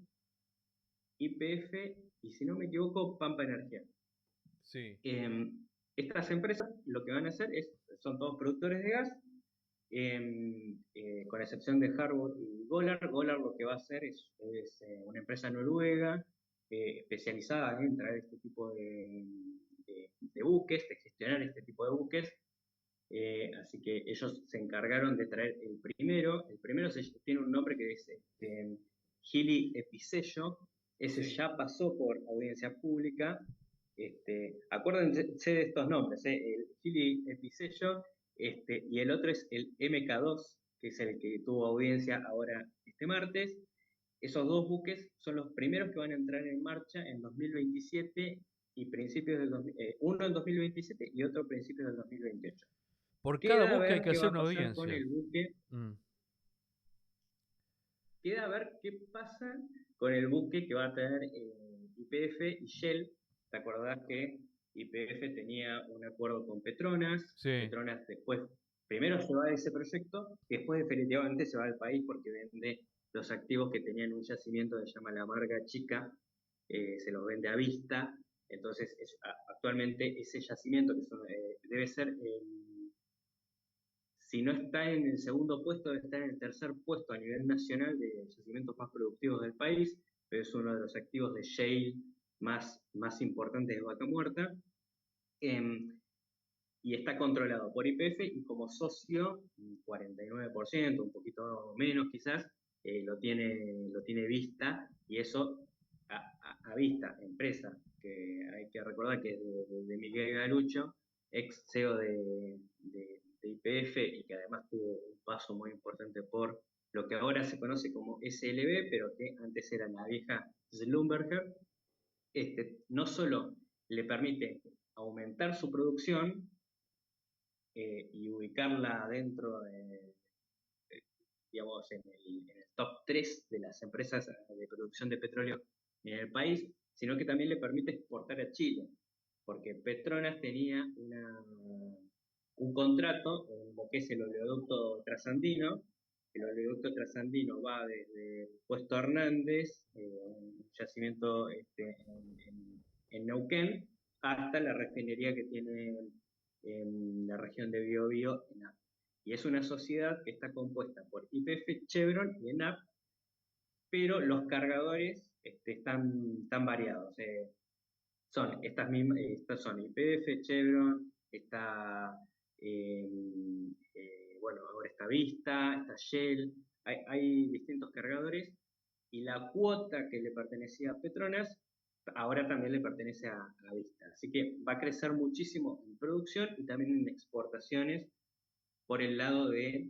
YPF y, si no me equivoco, Pampa Energía. Sí. Estas empresas lo que van a hacer son todos productores de gas, con excepción de Harbor y Golar. Golar lo que va a hacer es una empresa noruega especializada en traer este tipo de buques, de gestionar este tipo de buques. Así que ellos se encargaron de traer el primero. El primero tiene un nombre que es Gili Episello. Ese Sí. ya pasó por audiencia pública. Acuérdense de estos nombres, el Gili Episello, y el otro es el MK2, que es el que tuvo audiencia ahora este martes. Esos dos buques son los primeros que van a entrar en marcha en 2027 y principios uno en 2027 y otro a principios del 2028. Por cada Queda a buque hay ver que qué va hacer a una pasar con audiencia. el buque. Queda a ver qué pasa con el buque que va a tener YPF y Shell. ¿Te acordás que YPF tenía un acuerdo con Petronas? Sí. Petronas después, primero se va de ese proyecto, y después definitivamente se va del país porque vende los activos que tenían un yacimiento que se llama La Amarga Chica, se los vende a vista. Entonces, actualmente ese yacimiento, que debe ser si no está en el segundo puesto, debe estar en el tercer puesto a nivel nacional de yacimientos más productivos del país, pero es uno de los activos de shale más importantes de Vaca Muerta. Y está controlado por YPF y como socio, un 49%, un poquito menos quizás, lo tiene Vista, y eso a Vista, empresa, que hay que recordar que es de Miguel Galucho, ex CEO de YPF, y que además tuvo un paso muy importante por lo que ahora se conoce como SLB, pero que antes era la vieja Schlumberger. No solo le permite aumentar su producción, y ubicarla dentro digamos, en el top 3 de las empresas de producción de petróleo en el país, sino que también le permite exportar a Chile, porque Petronas tenía un contrato en lo que es el oleoducto trasandino. El oleoducto trasandino va desde Puesto Hernández, un yacimiento en Neuquén, hasta la refinería que tiene en la región de Biobío, en ENAP. Y es una sociedad que está compuesta por YPF, Chevron y ENAP, pero los cargadores están variados. Estas son YPF, Chevron, bueno, ahora está Vista, está Shell, hay distintos cargadores, y la cuota que le pertenecía a Petronas ahora también le pertenece a Vista. Así que va a crecer muchísimo en producción y también en exportaciones por el lado de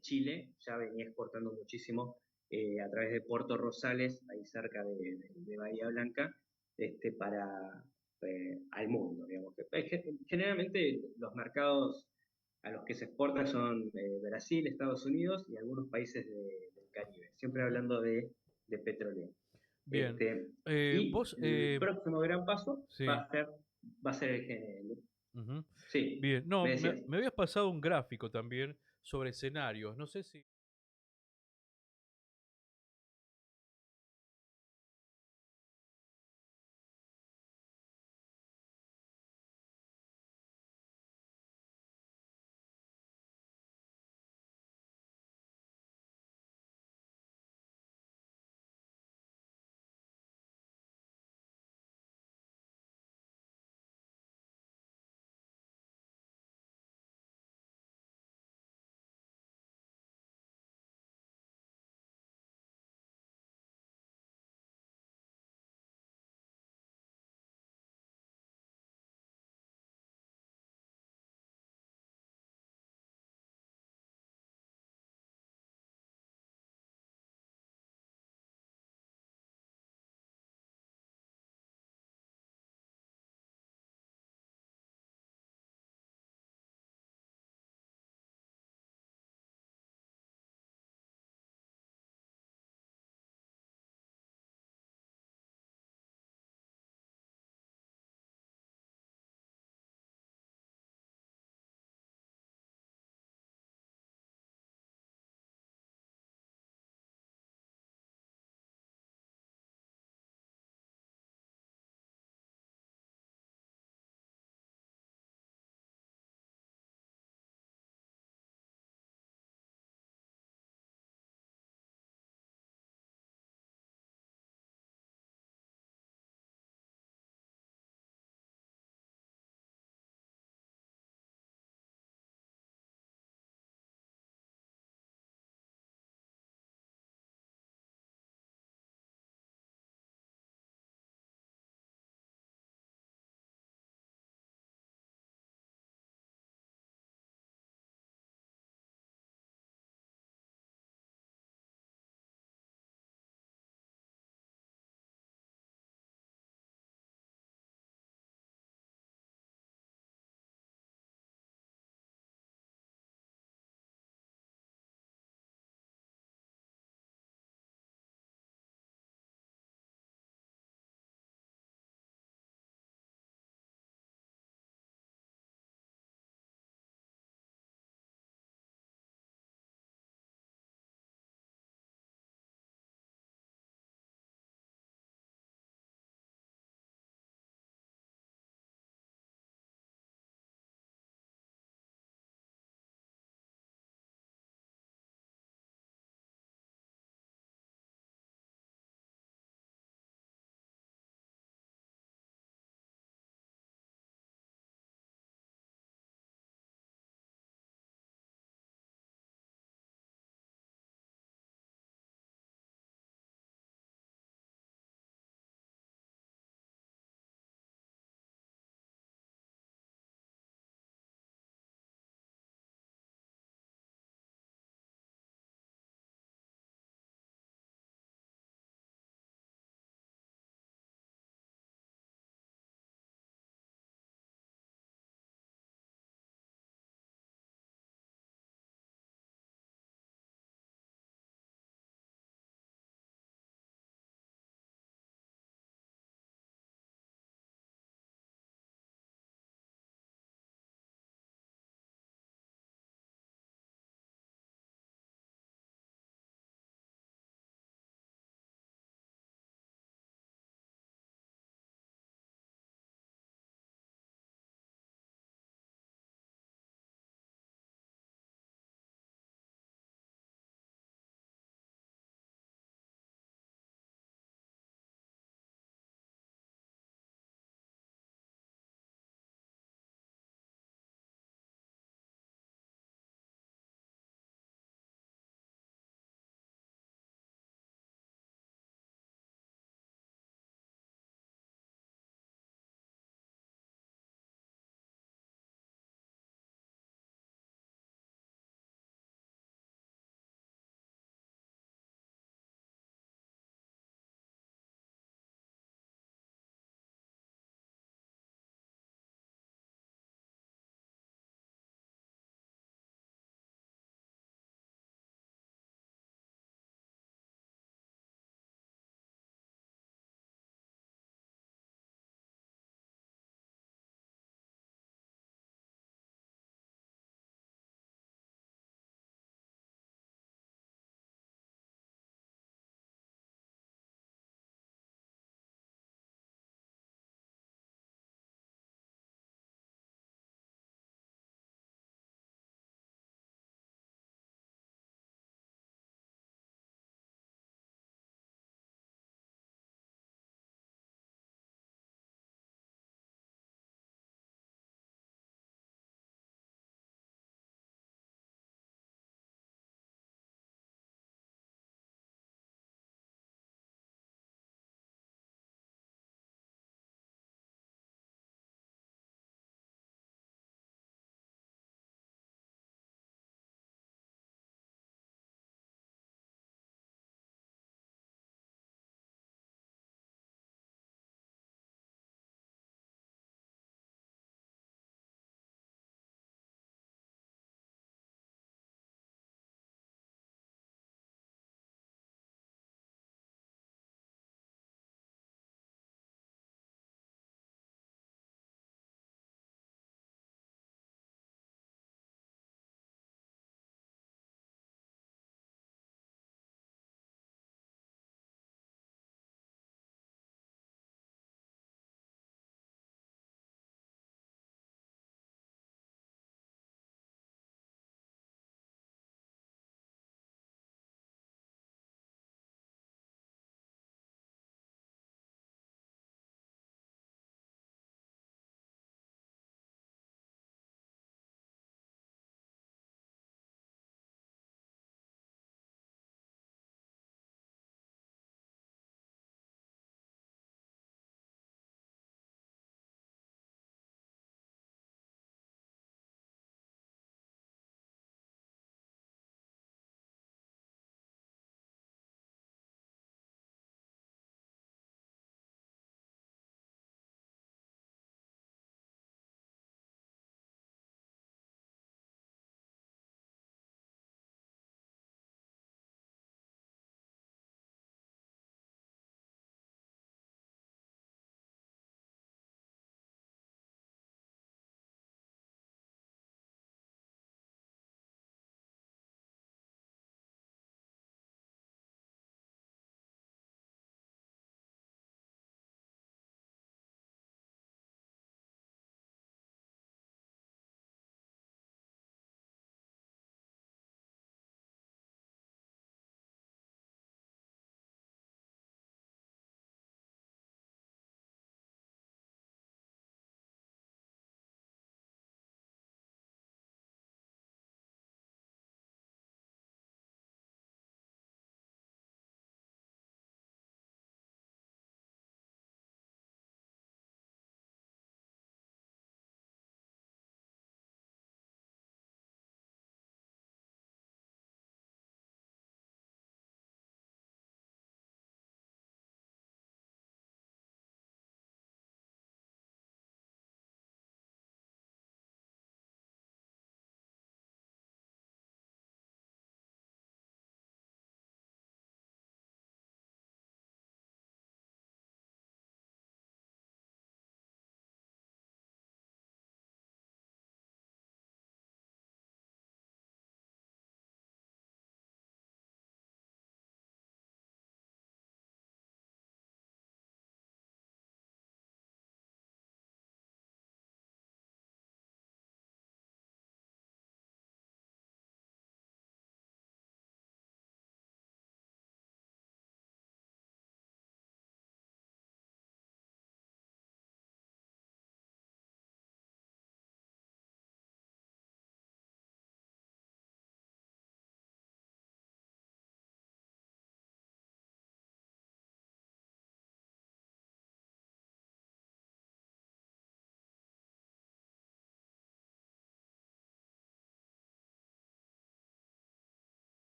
Chile. Ya venía exportando muchísimo a través de Puerto Rosales, ahí cerca de Bahía Blanca, al mundo, digamos. Generalmente los mercados a los que se exporta son Brasil, Estados Unidos y algunos países del Caribe, siempre hablando de petróleo. Bien. Y Vos, el próximo gran paso sí. va a ser el GNL. Ujú. Sí, Bien. No, me me decías. habías pasado un gráfico también sobre escenarios. No sé si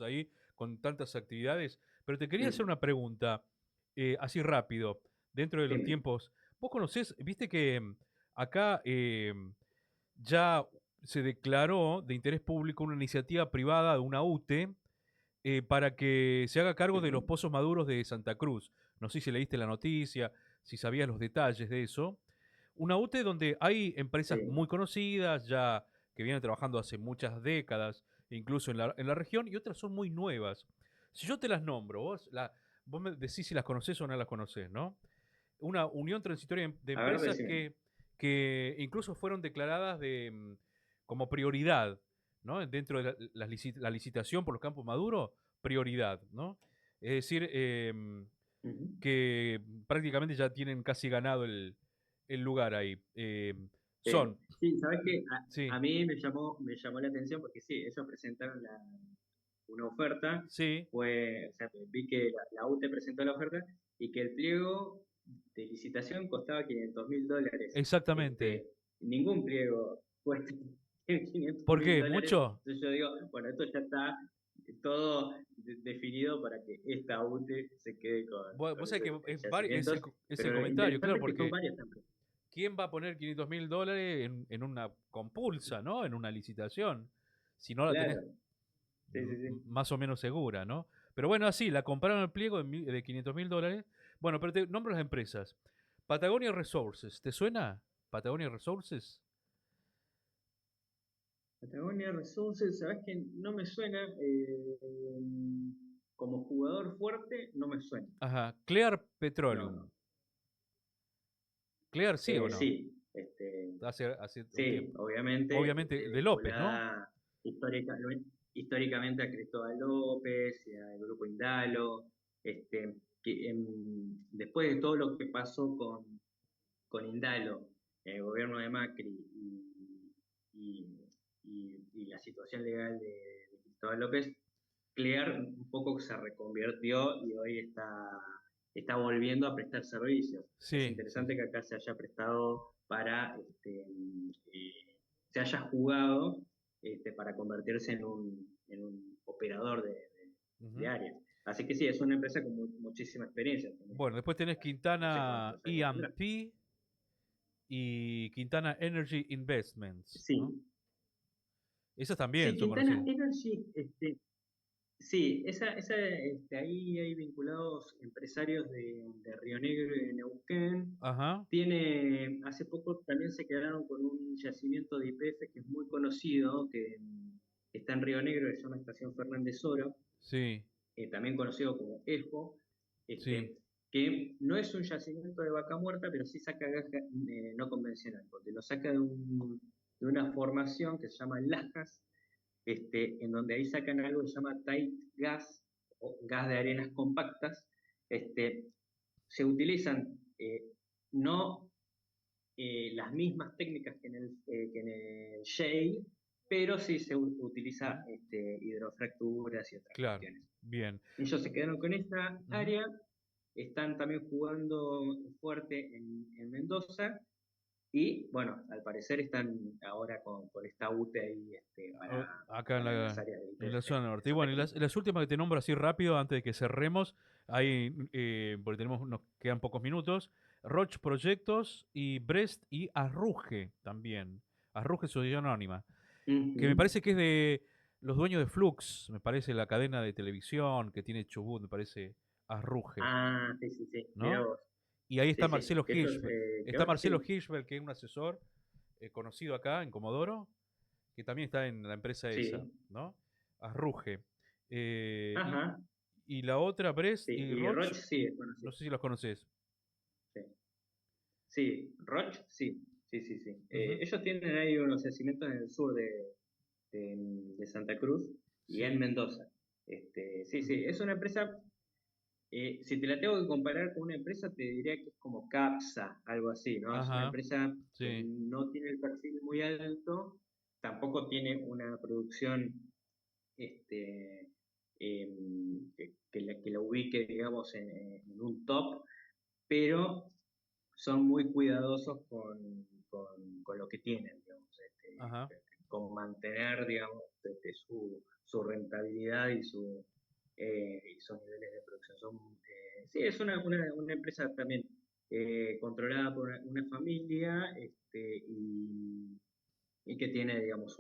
años ahí con tantas actividades. Pero te quería hacer una pregunta, así rápido, dentro de los Dime. tiempos. ¿Vos conocés, viste que acá ya se declaró de interés público una iniciativa privada de una UTE para que se haga cargo de los Ujú. pozos maduros de Santa Cruz? No sé si leíste la noticia, si sabías los detalles de eso. Una UTE donde hay empresas Sí. muy conocidas, ya que vienen trabajando hace muchas décadas, incluso en la región, y otras son muy nuevas. Si yo te las nombro, vos me decís si las conocés o no las conocés, ¿no? Una unión transitoria de A ver, empresas decime. que incluso fueron declaradas como prioridad, ¿no? Dentro de la licitación por los campos maduros, prioridad, ¿no? Es decir, Ujú. que prácticamente ya tienen casi ganado el lugar ahí. Sí, Son, sí, sabes que a sí, mí me llamó la atención porque sí, ellos presentaron una oferta, sí, o sea, vi que la UTE presentó la oferta y que el pliego de licitación costaba $500.000. exactamente. Este, ningún pliego cuesta quinientos ¿Por mil qué? dólares. ¿Mucho? Entonces yo digo, bueno, esto ya está todo definido para que esta UTE se quede con Vos sabés que el yacimiento, es el pero lo comentario, claro, interesante es que son porque varias empresas. ¿quién va a poner $500.000 en una compulsa, ¿no? En una licitación, si no la tenés Claro, sí, sí, sí. más o menos segura, ¿no? Pero bueno, así, la compraron el pliego de $500.000. Bueno, pero te nombro las empresas. Patagonia Resources, ¿te suena? Patagonia Resources. Patagonia Resources, sabes que no me suena, como jugador fuerte, no me suena. Ajá. Clear No, Petroleum. no. Clear sí o no. Sí, Hace un sí, tiempo. obviamente, Obviamente, de López, ¿no? vinculada históricamente a Cristóbal López y al grupo Indalo, después de todo lo que pasó con Indalo, en el gobierno de Macri y, y la situación legal de Cristóbal López, Clear un poco se reconvirtió y hoy está volviendo a prestar servicios. Es Sí, sí, interesante sí. que acá se haya prestado se haya jugado para convertirse en un operador de Ujú. áreas. Así que sí, es una empresa con muchísima experiencia. Bueno, después tenés No sé Quintana cuántos años tendrá. EMP y Quintana Energy Investments, ¿no? Sí, Esas también sí, son Quintana conocidas. Energy, sí, ahí hay vinculados empresarios de Río Negro y de Neuquén. Ajá, Hace poco también se quedaron con un yacimiento de YPF que es muy conocido, que está en Río Negro, que se llama Estación Fernández Oro, sí, también conocido como EJO, sí. que no es un yacimiento de vaca muerta, pero sí saca gas no convencional, porque lo saca de una formación que se llama Lajas, en donde ahí sacan algo que se llama tight gas o gas de arenas compactas. Se utilizan no las mismas técnicas que en el shale, pero sí se utiliza Ujú. hidrofracturas y otras Claro, cuestiones. bien. Ellos se quedaron con esta Ujú. área, están también jugando fuerte en Mendoza y bueno, al parecer están ahora con esta UTE ahí Acá para las áreas de en la IPF zona de norte. Y Santa bueno, y Cruz. las últimas que te nombro así rápido antes de que cerremos, ahí, porque nos quedan pocos minutos, Roche Proyectos y Brest y Arruge también. Arruge Sociedad Anónima, que me Ujú. parece que es de los dueños de Flux, me parece la cadena de televisión que tiene Chubut, me parece Arruge, Ah, sí, sí, sí, mira ¿no? vos. Y ahí Sí, está sí, Marcelo que ellos, Hirschfeld. que Está ahora Marcelo sí, Hirschfeld, que es un asesor conocido acá en Comodoro, que también está en la empresa esa, sí. ¿no? Arruge. Eh, y, Ajá, y la otra, Brest sí. y Y Roche Roche, sí es no conocido. sé si los conoces. Sí, sí, Roche sí, sí, sí, sí. Ujú. Ellos tienen ahí unos yacimientos en el sur de Santa Cruz y en Sí. Mendoza. Sí, Ujú. sí, es una empresa. Si te la tengo que comparar con una empresa, te diría que es como CAPSA, algo así, ¿no? Es una Ajá, empresa que sí. no tiene el perfil muy alto, tampoco tiene una producción este, que la ubique, digamos, en un top, pero son muy cuidadosos con lo que tienen, digamos. Ajá. con mantener, digamos, su rentabilidad y sus niveles de producción. Sí, es una empresa también controlada por una familia, y que tiene, digamos,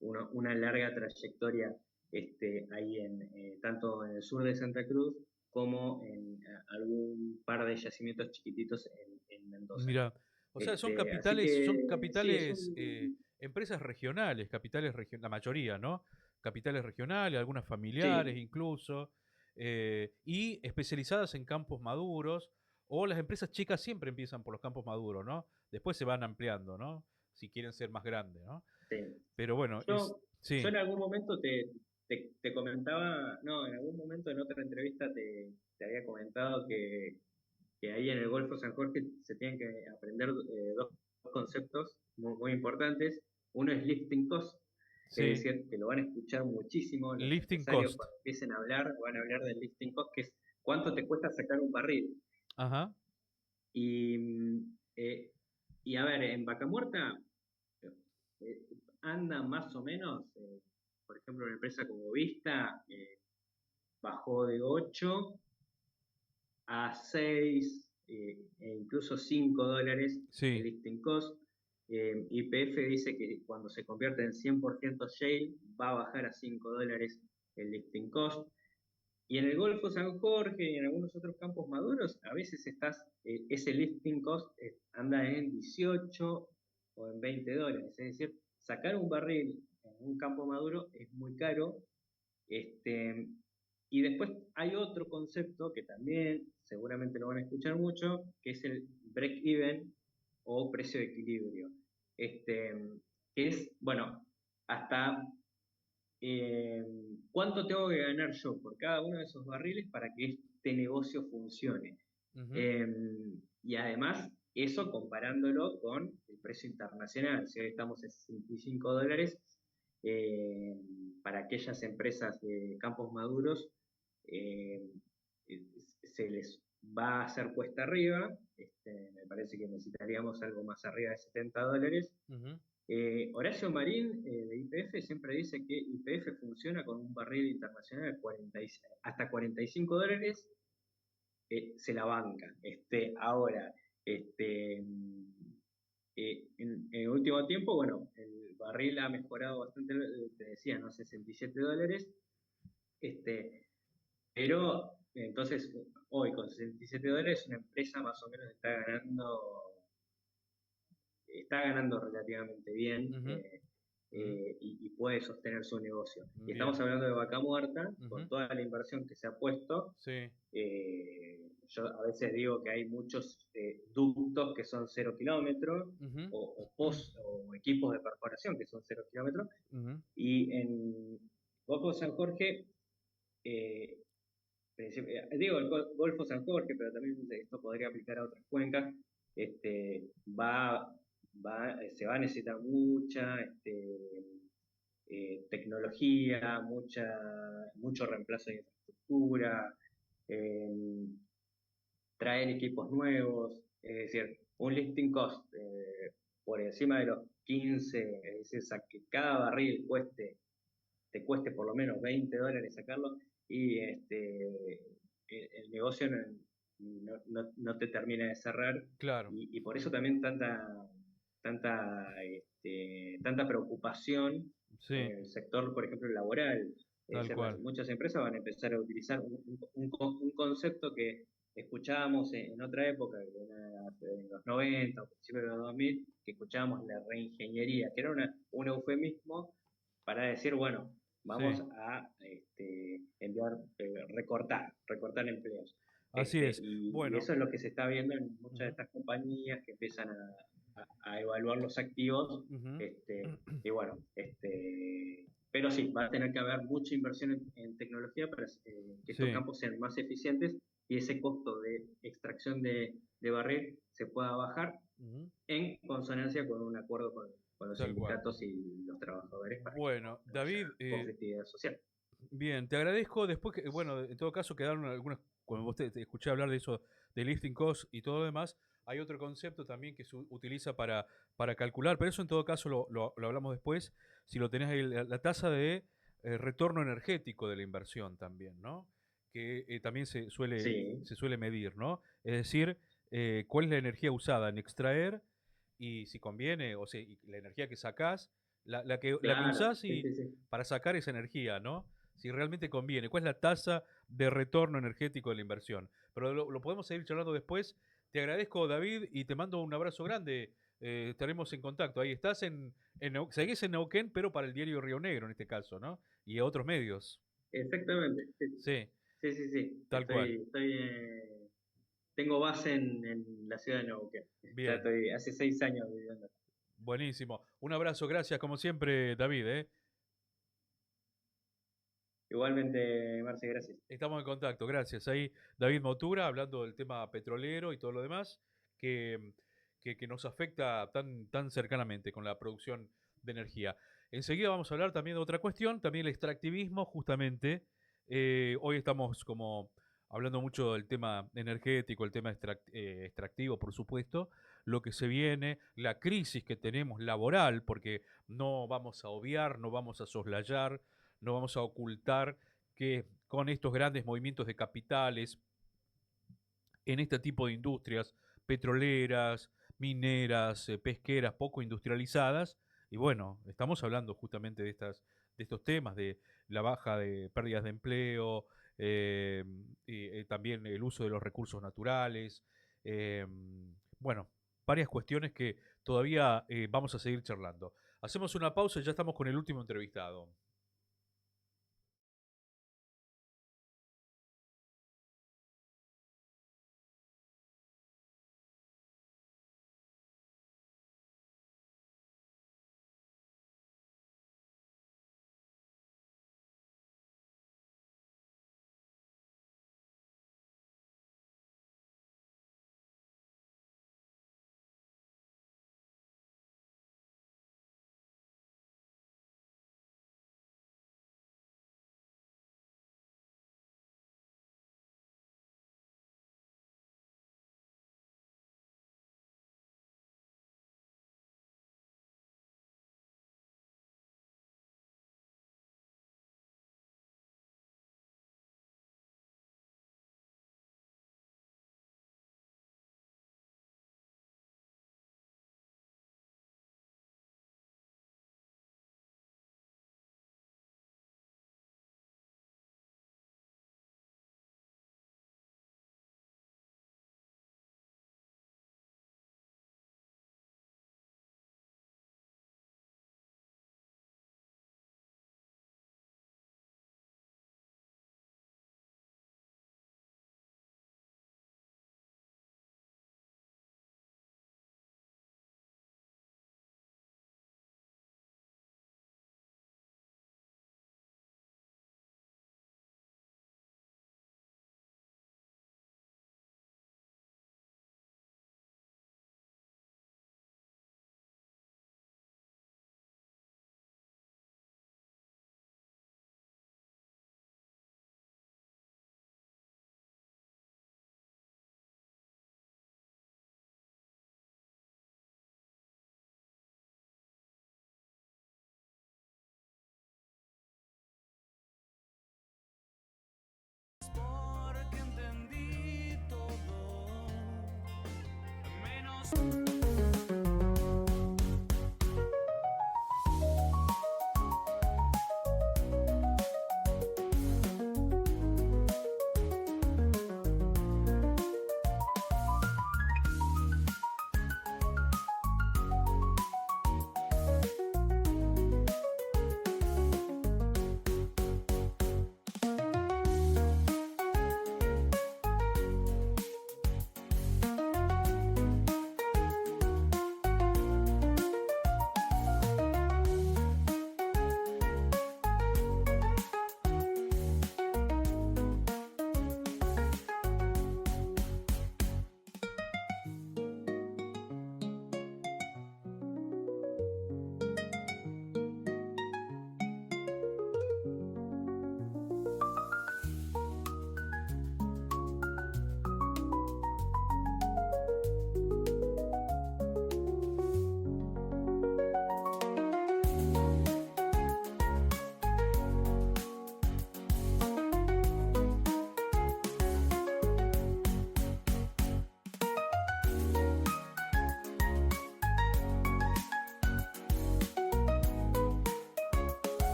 una larga trayectoria ahí tanto en el sur de Santa Cruz como en algún par de yacimientos chiquititos en Mendoza. Mira, o sea, son Así capitales, que son sí, es capitales, empresas regionales, la mayoría, ¿no? Capitales regionales, algunas familiares sí, incluso, y especializadas en campos maduros, o las empresas chicas siempre empiezan por los campos maduros, ¿no? Después se van ampliando, ¿no? Si quieren ser más grandes, ¿no? sí. Pero bueno, Yo sí, en algún momento te comentaba, no, en algún momento en otra entrevista te había comentado que ahí en el Golfo San Jorge se tienen que aprender dos conceptos muy importantes. Uno es lifting cost, es sí, decir, que lo van a escuchar muchísimo los lifting empresarios cost, cuando empiecen a hablar, van a hablar del lifting cost, que es cuánto te cuesta sacar un barril. ajá, Y, y a ver, en Vaca Muerta eh, anda más o menos, por ejemplo, una empresa como Vista bajó de 8 a 6 e incluso $5 el sí, listing cost. YPF dice que cuando se convierte en 100% shale va a bajar a $5 el listing cost. Y en el Golfo San Jorge y en algunos otros campos maduros, a veces ese listing cost anda en 18 o en $20. Es decir, sacar un barril en un campo maduro es muy caro. Este, y después hay otro concepto que también seguramente lo van a escuchar mucho, que es el break-even o precio de equilibrio. Este, que es, bueno, hasta eh, cuánto tengo que ganar yo por cada uno de esos barriles para que este negocio funcione. ujú, Eh, y además, eso comparándolo con el precio internacional. Si hoy estamos en $65, eh, para aquellas empresas de campos maduros, eh, se les va a hacer cuesta arriba. Me parece que necesitaríamos algo más arriba de $70. ujú, Horacio Marín, de YPF, siempre dice que YPF funciona con un barril internacional de hasta $45, se la banca. Ahora, en el último tiempo, bueno, el barril ha mejorado bastante, te decía, ¿no? $67. Este, pero entonces, hoy con $67, una empresa más o menos está ganando relativamente bien, ujú, ujú, y puede sostener su negocio. Y estamos bien, hablando de Vaca Muerta, con ujú, toda la inversión que se ha puesto. sí, Yo a veces digo que hay muchos ductos que son 0 kilómetros, ujú, o equipos de perforación que son 0 kilómetros. ujú, Y en Golfo San Jorge, eh, digo el Golfo San Jorge, pero también esto podría aplicar a otras cuencas. este, va, se va a necesitar mucha tecnología, mucho reemplazo de infraestructura, eh, traer equipos nuevos, es decir, un lifting cost por encima de los 15, es decir, que cada barril te cueste por lo menos $20 sacarlo, y el negocio no te termina de cerrar. claro, Y por eso también tanta preocupación sí, en el sector, por ejemplo, laboral. Es tal decir, cual. muchas empresas van a empezar a utilizar un concepto que escuchábamos en otra época, que era en los 90 o principios de los 2000, que escuchábamos la reingeniería, que era un eufemismo para decir, bueno, vamos Sí, a recortar empleos. así es. Y Bueno, eso es lo que se está viendo en muchas de ujú, estas compañías que empiezan a evaluar los activos. ujú, Y bueno, pero sí, va a tener que haber mucha inversión en tecnología para que estos sí, campos sean más eficientes y ese costo de extracción de barril se pueda bajar ujú, en consonancia con un acuerdo con los tal cual. sindicatos y los trabajadores para que Bueno, no haya David, conflictividad social. bien, te agradezco. Después bueno, en todo caso quedaron algunas, cuando vos te escuché hablar de eso, de lifting cost y todo lo demás, hay otro concepto también que se utiliza para calcular, pero eso en todo caso lo hablamos después, si lo tenés ahí, la tasa de retorno energético de la inversión también, ¿no? Que también Sí, se suele medir, ¿no? Es decir, cuál es la energía usada en extraer y si conviene, o sea, y la energía que sacás, la que claro, usás sí, y sí, sí. para sacar esa energía, ¿no? Si realmente conviene, cuál es la tasa de retorno energético de la inversión. Pero lo podemos seguir charlando después. Te agradezco, David, y te mando un abrazo grande. Estaremos en contacto. Ahí estás seguís en Neuquén, pero para el diario Río Negro en este caso, ¿no? Y a otros medios. Exactamente. Sí, Sí, sí, sí, sí. tal cual. Tengo base en la ciudad de Neuquén. Ya Bien, estoy hace 6 años viviendo acá. buenísimo. Un abrazo, gracias como siempre, David, ¿eh? Igualmente, Marce, gracias. Estamos en contacto, gracias. Ahí David Motura hablando del tema petrolero y todo lo demás que, que nos afecta tan cercanamente con la producción de energía. Enseguida vamos a hablar también de otra cuestión, también el extractivismo, justamente. Hoy estamos como hablando mucho del tema energético, el tema extractivo, por supuesto, lo que se viene, la crisis que tenemos laboral, porque no vamos a obviar, no vamos a soslayar, no vamos a ocultar que con estos grandes movimientos de capitales en este tipo de industrias petroleras, mineras, pesqueras, poco industrializadas, y bueno, estamos hablando justamente de estos temas, de la baja de pérdidas de empleo, y también el uso de los recursos naturales, eh, bueno, varias cuestiones que todavía vamos a seguir charlando. Hacemos una pausa y ya estamos con el último entrevistado. Porque entendí todo, menos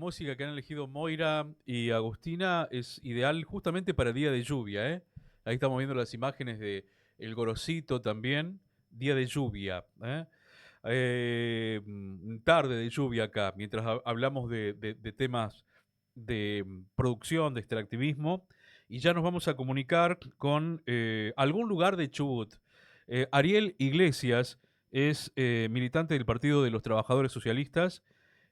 música que han elegido Moira y Agustina es ideal justamente para día de lluvia, ¿eh? Ahí estamos viendo las imágenes de El Gorosito también, día de lluvia, ¿eh? Tarde de lluvia acá, mientras hablamos de temas de producción, de extractivismo, y ya nos vamos a comunicar con algún lugar de Chubut. Ariel Iglesias es militante del Partido de los Trabajadores Socialistas,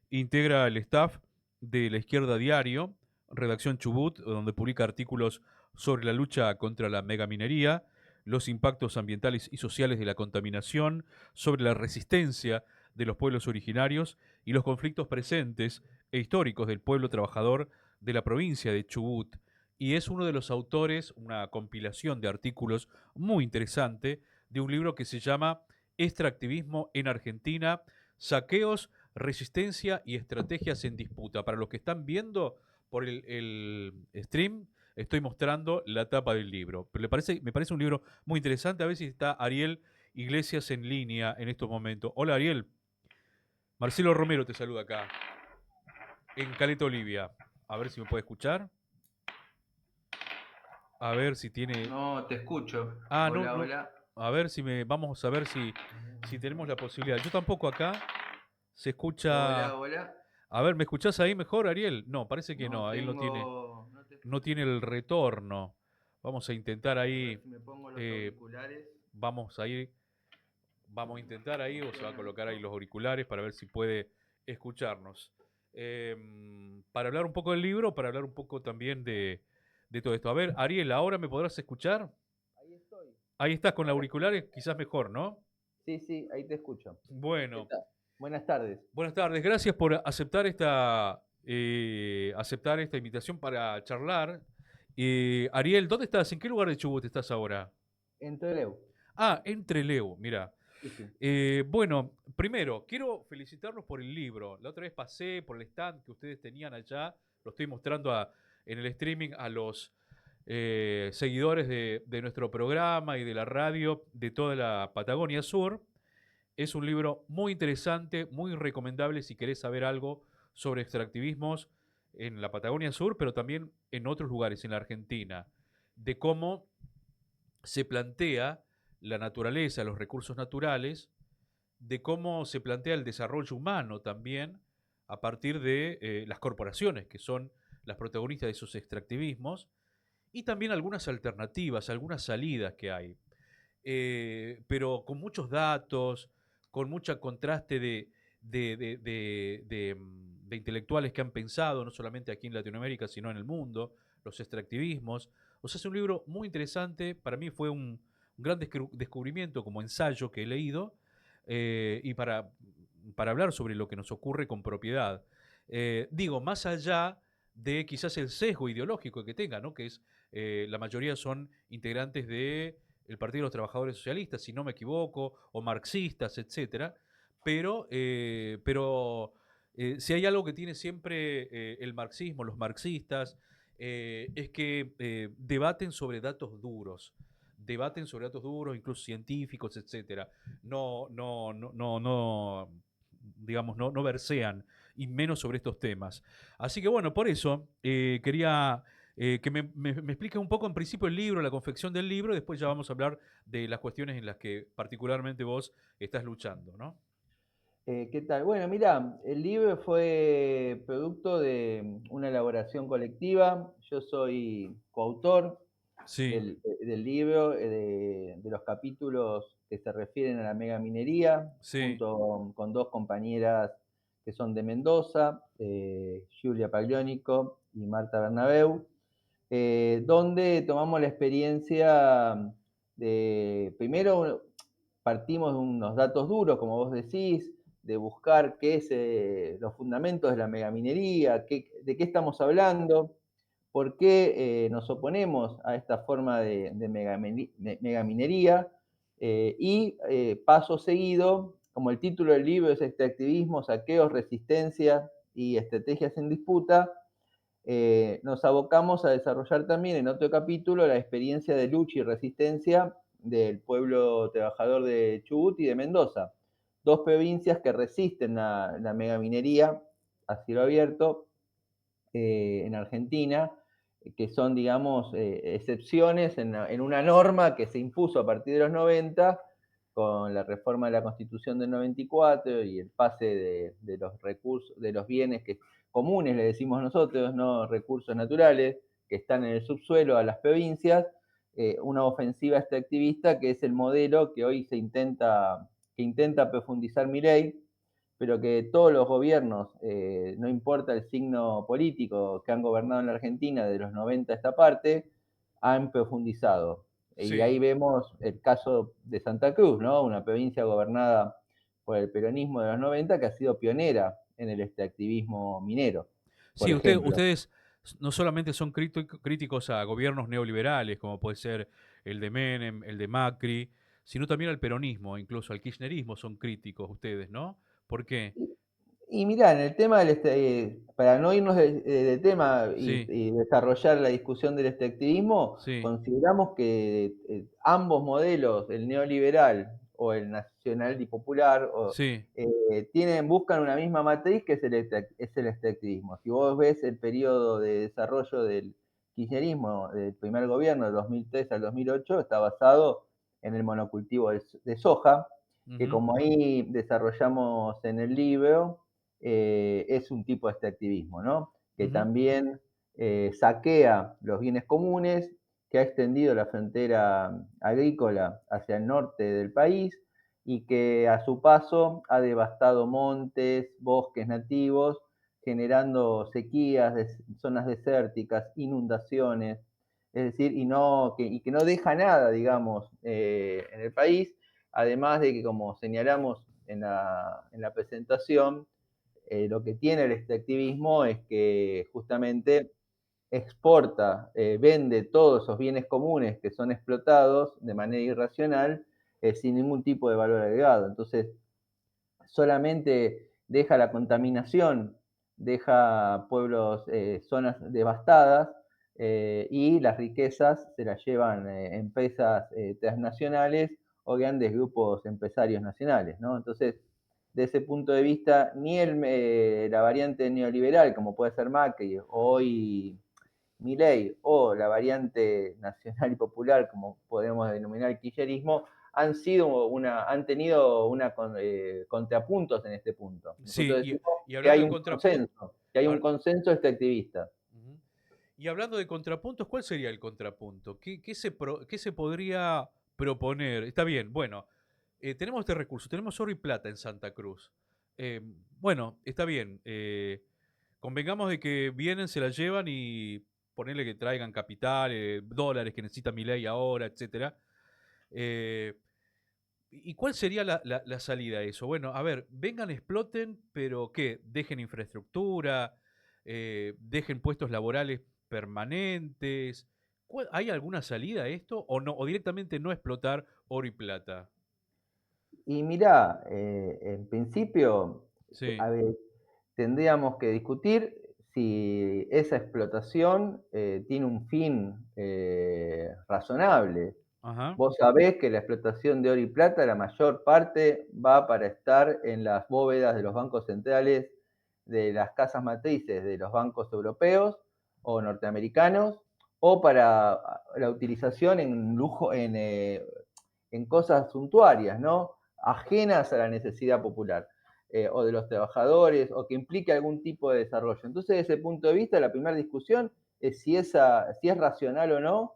integra el staff de La Izquierda Diario, redacción Chubut, donde publica artículos sobre la lucha contra la megaminería, los impactos ambientales y sociales de la contaminación, sobre la resistencia de los pueblos originarios y los conflictos presentes e históricos del pueblo trabajador de la provincia de Chubut. Y es uno de los autores, una compilación de artículos muy interesante, de un libro que se llama Extractivismo en Argentina, saqueos, resistencia y estrategias en disputa. Para los que están viendo por el stream, estoy mostrando la tapa del libro. Pero me parece un libro muy interesante. A ver si está Ariel Iglesias en línea en estos momentos. Hola Ariel. Marcelo Romero te saluda acá, en Caleta Olivia. A ver si me puede escuchar. A ver si tiene... No, te escucho. Ah, Hola, no. hola. A ver si me... Vamos a ver si tenemos la posibilidad. Yo tampoco acá. Se escucha... Hola, hola. A ver, ¿me escuchás ahí mejor, Ariel? No, parece que no. No Ahí tengo. No te no escucho. tiene el retorno. Vamos a intentar A ahí... ver si me pongo los eh, auriculares. vamos a ir... Vamos a intentar ahí, o se va a colocar ahí los auriculares para ver si puede escucharnos. Para hablar un poco del libro, para hablar un poco también de todo esto. A ver, Ariel, ¿ahora me podrás escuchar? Ahí estoy. Ahí estás con los auriculares, quizás mejor, ¿no? Sí, sí, ahí te escucho. ¿Qué Bueno, tal? Buenas tardes. buenas tardes. Gracias por aceptar esta invitación para charlar. Ariel, ¿dónde estás? ¿En qué lugar de Chubut estás ahora? En Trelew. Ah, en Trelew, mira. Sí, sí. Bueno, primero, quiero felicitarlos por el libro. La otra vez pasé por el stand que ustedes tenían allá. Lo estoy mostrando en el streaming a los seguidores de nuestro programa y de la radio de toda la Patagonia Sur. Es un libro muy interesante, muy recomendable si querés saber algo sobre extractivismos en la Patagonia Sur, pero también en otros lugares, en la Argentina, de cómo se plantea la naturaleza, los recursos naturales, de cómo se plantea el desarrollo humano también a partir de las corporaciones, que son las protagonistas de esos extractivismos, y también algunas alternativas, algunas salidas que hay. Pero con muchos datos, con mucho contraste de intelectuales que han pensado, no solamente aquí en Latinoamérica, sino en el mundo, los extractivismos. O sea, es un libro muy interesante, para mí fue un gran descubrimiento como ensayo que he leído, y para hablar sobre lo que nos ocurre con propiedad. Digo, más allá de quizás el sesgo ideológico que tenga, ¿no? Que es, la mayoría son integrantes de el Partido de los Trabajadores Socialistas, si no me equivoco, o marxistas, etcétera. Pero si hay algo que tiene siempre el marxismo, los marxistas, es que debaten sobre datos duros, incluso científicos, etcétera. No, digamos, no versean, y menos sobre estos temas. Así que bueno, por eso quería que me expliques un poco en principio el libro, la confección del libro, y después ya vamos a hablar de las cuestiones en las que particularmente vos estás luchando, ¿no? ¿Qué tal? Bueno, mira, el libro fue producto de una elaboración colectiva. Yo soy coautor Sí, del libro, de los capítulos que se refieren a la megaminería, sí, junto con dos compañeras que son de Mendoza, Giulia Paglionico y Marta Bernabeu, donde tomamos la experiencia de, primero partimos de unos datos duros, como vos decís, de buscar qué es los fundamentos de la megaminería, de qué estamos hablando, por qué nos oponemos a esta forma de megaminería, y paso seguido, como el título del libro es Extractivismo, Saqueos, Resistencia y Estrategias en Disputa, nos abocamos a desarrollar también en otro capítulo la experiencia de lucha y resistencia del pueblo trabajador de Chubut y de Mendoza, dos provincias que resisten la megaminería a cielo abierto en Argentina, que son, digamos, excepciones en una norma que se impuso a partir de los 90 con la reforma de la Constitución del 94 y el pase de los recursos, de los bienes que, comunes, le decimos nosotros, no recursos naturales, que están en el subsuelo a las provincias, una ofensiva extractivista que es el modelo que hoy que intenta profundizar Milei, pero que todos los gobiernos, no importa el signo político que han gobernado en la Argentina de los 90 a esta parte, han profundizado. Y ahí Sí. vemos el caso de Santa Cruz, ¿no? Una provincia gobernada por el peronismo de los 90 que ha sido pionera en el extractivismo minero, por Sí, ejemplo. ustedes no solamente son críticos a gobiernos neoliberales, como puede ser el de Menem, el de Macri, sino también al peronismo, incluso al kirchnerismo son críticos ustedes, ¿no? ¿Por qué? Y mirá, en el tema para no irnos de tema Sí, y desarrollar la discusión del extractivismo, sí, consideramos que ambos modelos, el neoliberal o el nacional y popular, sí. buscan una misma matriz que es el extractivismo. Si vos ves el periodo de desarrollo del kirchnerismo, del primer gobierno de 2003 al 2008, está basado en el monocultivo de soja, que Ujú, como ahí desarrollamos en el libro, es un tipo de extractivismo, ¿no? Que ujú, también saquea los bienes comunes, que ha extendido la frontera agrícola hacia el norte del país y que a su paso ha devastado montes, bosques nativos, generando sequías, zonas desérticas, inundaciones, es decir, y que no deja nada, digamos, en el país, además de que, como señalamos en la presentación, lo que tiene el extractivismo es que justamente exporta, vende todos esos bienes comunes que son explotados de manera irracional, sin ningún tipo de valor agregado. Entonces, solamente deja la contaminación, deja pueblos, zonas devastadas, y las riquezas se las llevan empresas transnacionales o grandes grupos empresarios nacionales, ¿no? Entonces, de ese punto de vista, ni la variante neoliberal, como puede ser Macri, o hoy Milei, o la variante nacional y popular, como podemos denominar el kirchnerismo, han tenido contrapuntos en este punto. sí, Nosotros decimos y que hablando hay de un contrapuntos, consenso, que hay un consenso extractivista. y hablando de contrapuntos, ¿cuál sería el contrapunto? ¿Qué se podría proponer? Está bien, bueno, tenemos este recurso, tenemos oro y plata en Santa Cruz. Eh, bueno, está bien. Convengamos de que vienen, se la llevan y ponerle que traigan capital, dólares que necesita mi ley ahora, etcétera. Eh, ¿Y cuál sería la salida a eso? Bueno, a ver, vengan, exploten, pero ¿qué? Dejen infraestructura, dejen puestos laborales permanentes. ¿Hay alguna salida a esto o no? ¿O directamente no explotar oro y plata? Y mirá, en principio, Sí, a ver, tendríamos que discutir si esa explotación tiene un fin razonable. ajá, Vos sabés que la explotación de oro y plata, la mayor parte va para estar en las bóvedas de los bancos centrales, de las casas matrices de los bancos europeos o norteamericanos, o para la utilización en lujo, en cosas suntuarias, ¿no? Ajenas a la necesidad popular, o de los trabajadores, o que implique algún tipo de desarrollo. Entonces, desde ese punto de vista, la primera discusión es si es racional o no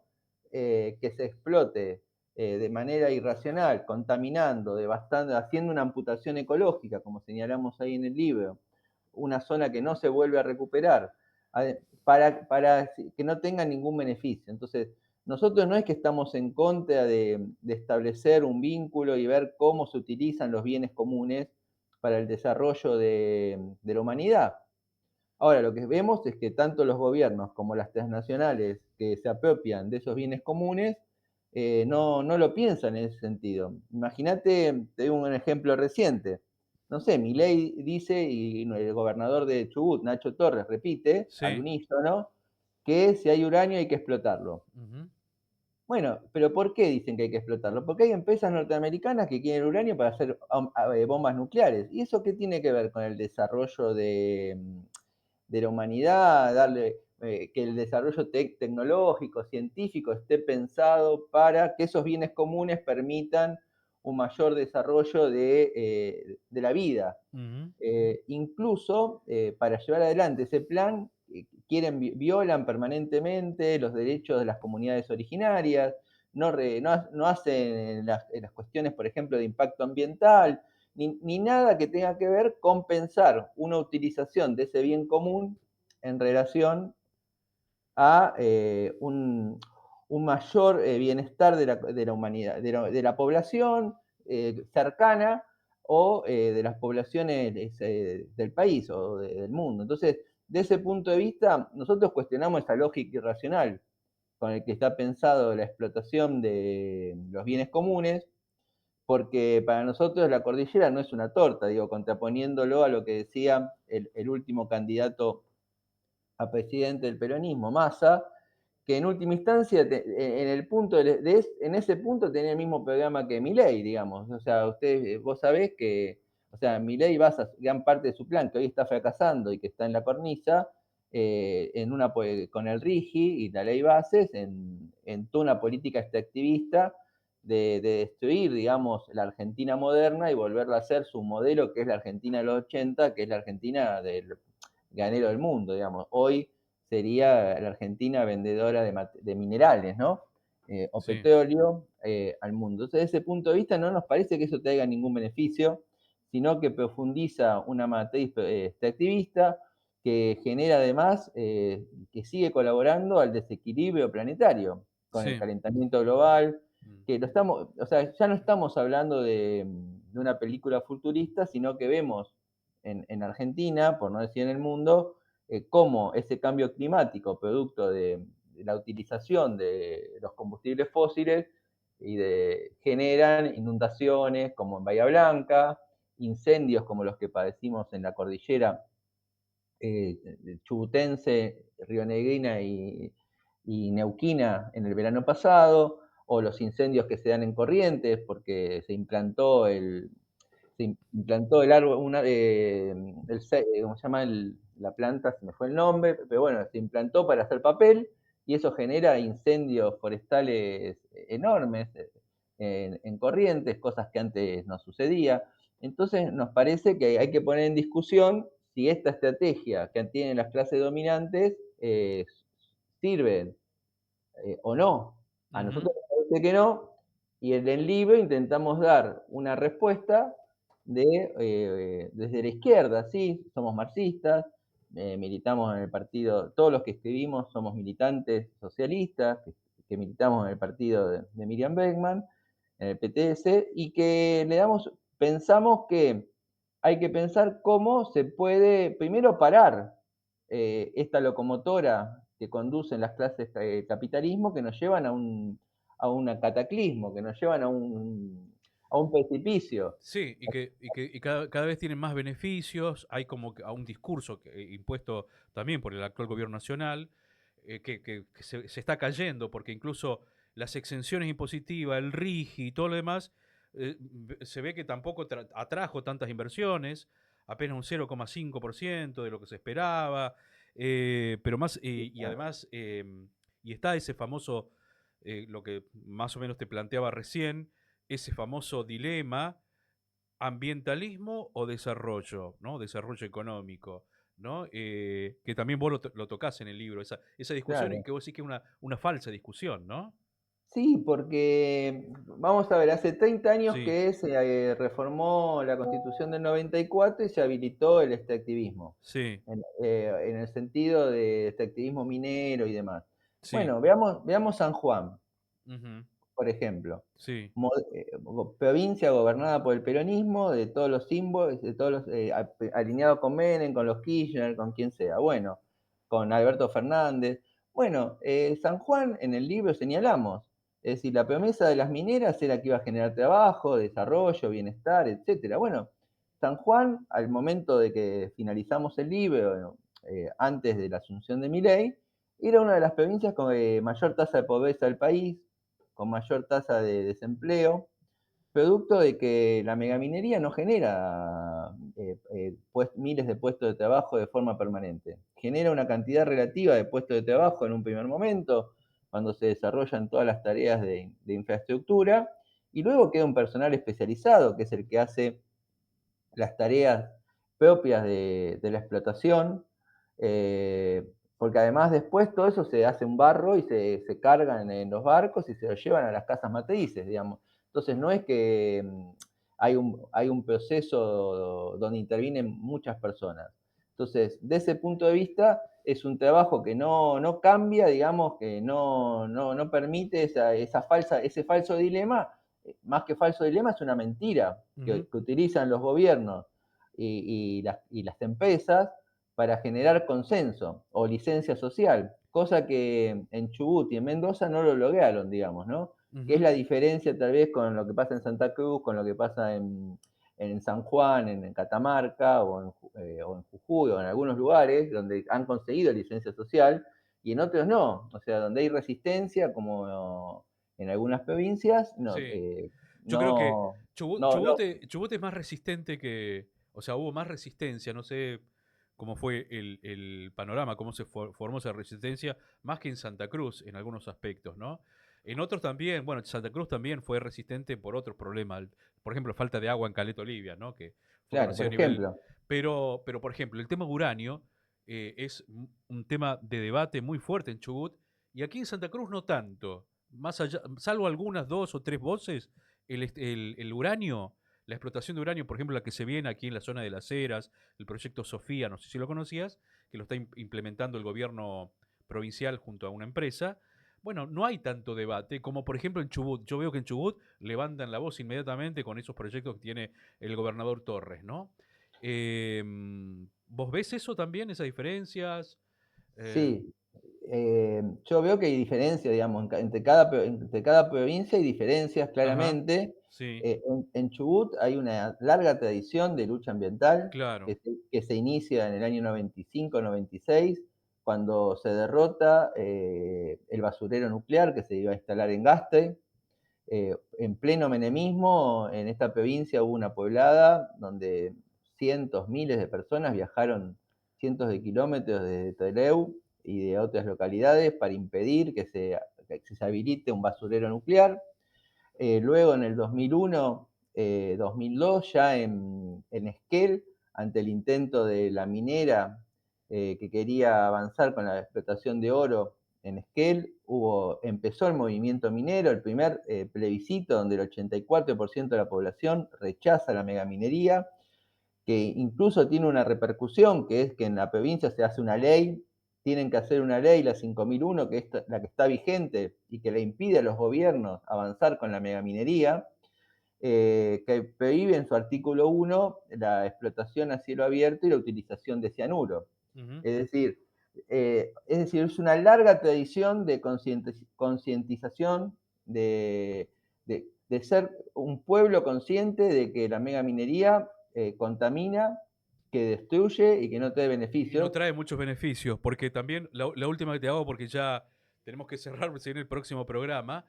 que se explote de manera irracional, contaminando, devastando, haciendo una amputación ecológica, como señalamos ahí en el libro, una zona que no se vuelve a recuperar, para que no tenga ningún beneficio. Entonces, nosotros no es que estamos en contra de establecer un vínculo y ver cómo se utilizan los bienes comunes para el desarrollo de la humanidad. Ahora, lo que vemos es que tanto los gobiernos como las transnacionales que se apropian de esos bienes comunes no lo piensan en ese sentido. Imagínate, te doy un ejemplo reciente. No sé, Milei dice, y el gobernador de Chubut, Nacho Torres, repite al sí. unísono, que si hay uranio hay que explotarlo. Ujú. Bueno, pero ¿por qué dicen que hay que explotarlo? Porque hay empresas norteamericanas que quieren uranio para hacer bombas nucleares. ¿Y eso qué tiene que ver con el desarrollo de la humanidad, darle que el desarrollo tecnológico, científico esté pensado para que esos bienes comunes permitan un mayor desarrollo de la vida. Incluso para llevar adelante ese plan, violan permanentemente los derechos de las comunidades originarias, no hacen las cuestiones, por ejemplo, de impacto ambiental, ni nada que tenga que ver con pensar una utilización de ese bien común en relación a un mayor bienestar de la humanidad, de la población cercana o de las poblaciones del país o del mundo. Entonces, de ese punto de vista, nosotros cuestionamos esa lógica irracional con el que está pensado la explotación de los bienes comunes, porque para nosotros la cordillera no es una torta, digo, contraponiéndolo a lo que decía el último candidato a presidente del peronismo, Massa, que en última instancia, en ese punto tenía el mismo programa que Milei, digamos. O sea, vos sabés que, o sea, Milei basa gran parte de su plan, que hoy está fracasando y que está en la cornisa, con el RIGI y la ley bases, en toda una política extractivista de destruir, digamos, la Argentina moderna y volverla a ser su modelo, que es la Argentina de los 80, que es la Argentina del ganero del mundo, digamos. Hoy sería la Argentina vendedora de minerales, ¿no? O Sí. petróleo al mundo. Entonces, desde ese punto de vista, no nos parece que eso traiga ningún beneficio, sino que profundiza una matriz extractivista que genera además, que sigue colaborando al desequilibrio planetario con el Sí. calentamiento global, Mm. que o sea, ya no estamos hablando de una película futurista, sino que vemos en Argentina, por no decir en el mundo, cómo ese cambio climático, producto de la utilización de los combustibles fósiles, generan inundaciones como en Bahía Blanca, incendios como los que padecimos en la cordillera chubutense, rionegrina y neuquina en el verano pasado, o los incendios que se dan en Corrientes porque se implantó el árbol, ¿cómo se llama la planta? Se me fue el nombre, pero bueno, se implantó para hacer papel y eso genera incendios forestales enormes en Corrientes, cosas que antes no sucedía. Entonces nos parece que hay que poner en discusión si esta estrategia que tienen las clases dominantes sirve o no. A nosotros nos parece que no, y en el libro intentamos dar una respuesta desde la izquierda, sí, somos marxistas, militamos en el partido, todos los que escribimos somos militantes socialistas, que militamos en el partido de Miriam Bregman, en el PTS, y que pensamos que hay que pensar cómo se puede primero parar esta locomotora que conducen las clases de capitalismo que nos llevan a un cataclismo, que nos llevan a un precipicio. Sí, y cada vez tienen más beneficios, hay como a un discurso impuesto también por el actual gobierno nacional, que se está cayendo, porque incluso las exenciones impositivas, el RIGI y todo lo demás, se ve que tampoco atrajo tantas inversiones, apenas un 0,5% de lo que se esperaba, pero más, y además, y está ese famoso, lo que más o menos te planteaba recién, ese famoso dilema ambientalismo o desarrollo, ¿no? Desarrollo económico, ¿no? Que también vos lo tocás en el libro, esa discusión y Claro. que vos decís que es una falsa discusión, ¿no? Sí, porque vamos a ver, hace 30 años Sí, que se reformó la Constitución del 94 y se habilitó el extractivismo, sí, en el sentido de extractivismo minero y demás. sí, Bueno, veamos San Juan, ujú, por ejemplo. sí, Provincia gobernada por el peronismo, de todos los símbolos, de todos los, alineado con Menem, con los Kirchner, con quien sea. Bueno, con Alberto Fernández. Bueno, San Juan en el libro señalamos, es decir, la promesa de las mineras era que iba a generar trabajo, desarrollo, bienestar, etcétera. Bueno, San Juan, al momento de que finalizamos el libro, antes de la asunción de Milei, era una de las provincias con mayor tasa de pobreza del país, con mayor tasa de desempleo, producto de que la megaminería no genera miles de puestos de trabajo de forma permanente. Genera una cantidad relativa de puestos de trabajo en un primer momento, cuando se desarrollan todas las tareas de infraestructura, y luego queda un personal especializado, que es el que hace las tareas propias de la explotación, porque además después todo eso se hace un barro y se cargan en los barcos y se lo llevan a las casas matrices, digamos. Entonces no es que hay un proceso donde intervienen muchas personas. Entonces, de ese punto de vista, es un trabajo que no cambia, digamos, que no permite ese falso dilema. Más que falso dilema, es una mentira que utilizan los gobiernos y las empresas para generar consenso o licencia social, cosa que en Chubut y en Mendoza no lo lograron, digamos, ¿no? Que es la diferencia tal vez con lo que pasa en Santa Cruz, con lo que pasa en San Juan, en Catamarca o en Jujuy o en algunos lugares donde han conseguido licencia social y en otros no, o sea, donde hay resistencia, como en algunas provincias, no, Sí. Yo creo que no, Chubut, no, no, Chubut es más resistente que, o sea, hubo más resistencia, no sé cómo fue el panorama, cómo se formó esa resistencia, más que en Santa Cruz en algunos aspectos, ¿no? En otros también, bueno, Santa Cruz también fue resistente por otros problemas, por ejemplo, falta de agua en Caleta Olivia, ¿no? Que fue claro, conocido por a nivel... ejemplo, Pero, por ejemplo, el tema uranio es un tema de debate muy fuerte en Chubut y aquí en Santa Cruz no tanto. Más allá, salvo algunas dos o tres voces, el uranio, la explotación de uranio, por ejemplo, la que se viene aquí en la zona de Las Heras, el proyecto Sofía, no sé si lo conocías, que lo está implementando el gobierno provincial junto a una empresa. Bueno, no hay tanto debate como por ejemplo en Chubut. Yo veo que en Chubut levantan la voz inmediatamente con esos proyectos que tiene el gobernador Torres, ¿no? ¿Vos ves eso también, esas diferencias? Eh, sí. Yo veo que hay diferencias, digamos, entre cada provincia hay diferencias ajá, claramente. sí, En Chubut hay una larga tradición de lucha ambiental claro. que se inicia en el año 95-96, cuando se derrota el basurero nuclear que se iba a instalar en Gaste. En pleno menemismo, en esta provincia hubo una poblada donde cientos, miles de personas viajaron cientos de kilómetros desde Trelew y de otras localidades para impedir que se habilite un basurero nuclear. Luego en el 2001, 2002, ya en Esquel, ante el intento de la minera que quería avanzar con la explotación de oro en Esquel, empezó el movimiento minero, el primer plebiscito donde el 84% de la población rechaza la megaminería, que incluso tiene una repercusión, que es que en la provincia se hace una ley, tienen que hacer una ley, la 5001, que es la que está vigente y que le impide a los gobiernos avanzar con la megaminería, que prohíbe en su artículo 1 la explotación a cielo abierto y la utilización de cianuro. Ujú. Es una larga tradición de concientización, de ser un pueblo consciente de que la megaminería contamina, que destruye y que no trae Y no beneficios. trae muchos beneficios, porque también, la última que te hago, porque ya tenemos que cerrar, se viene el próximo programa,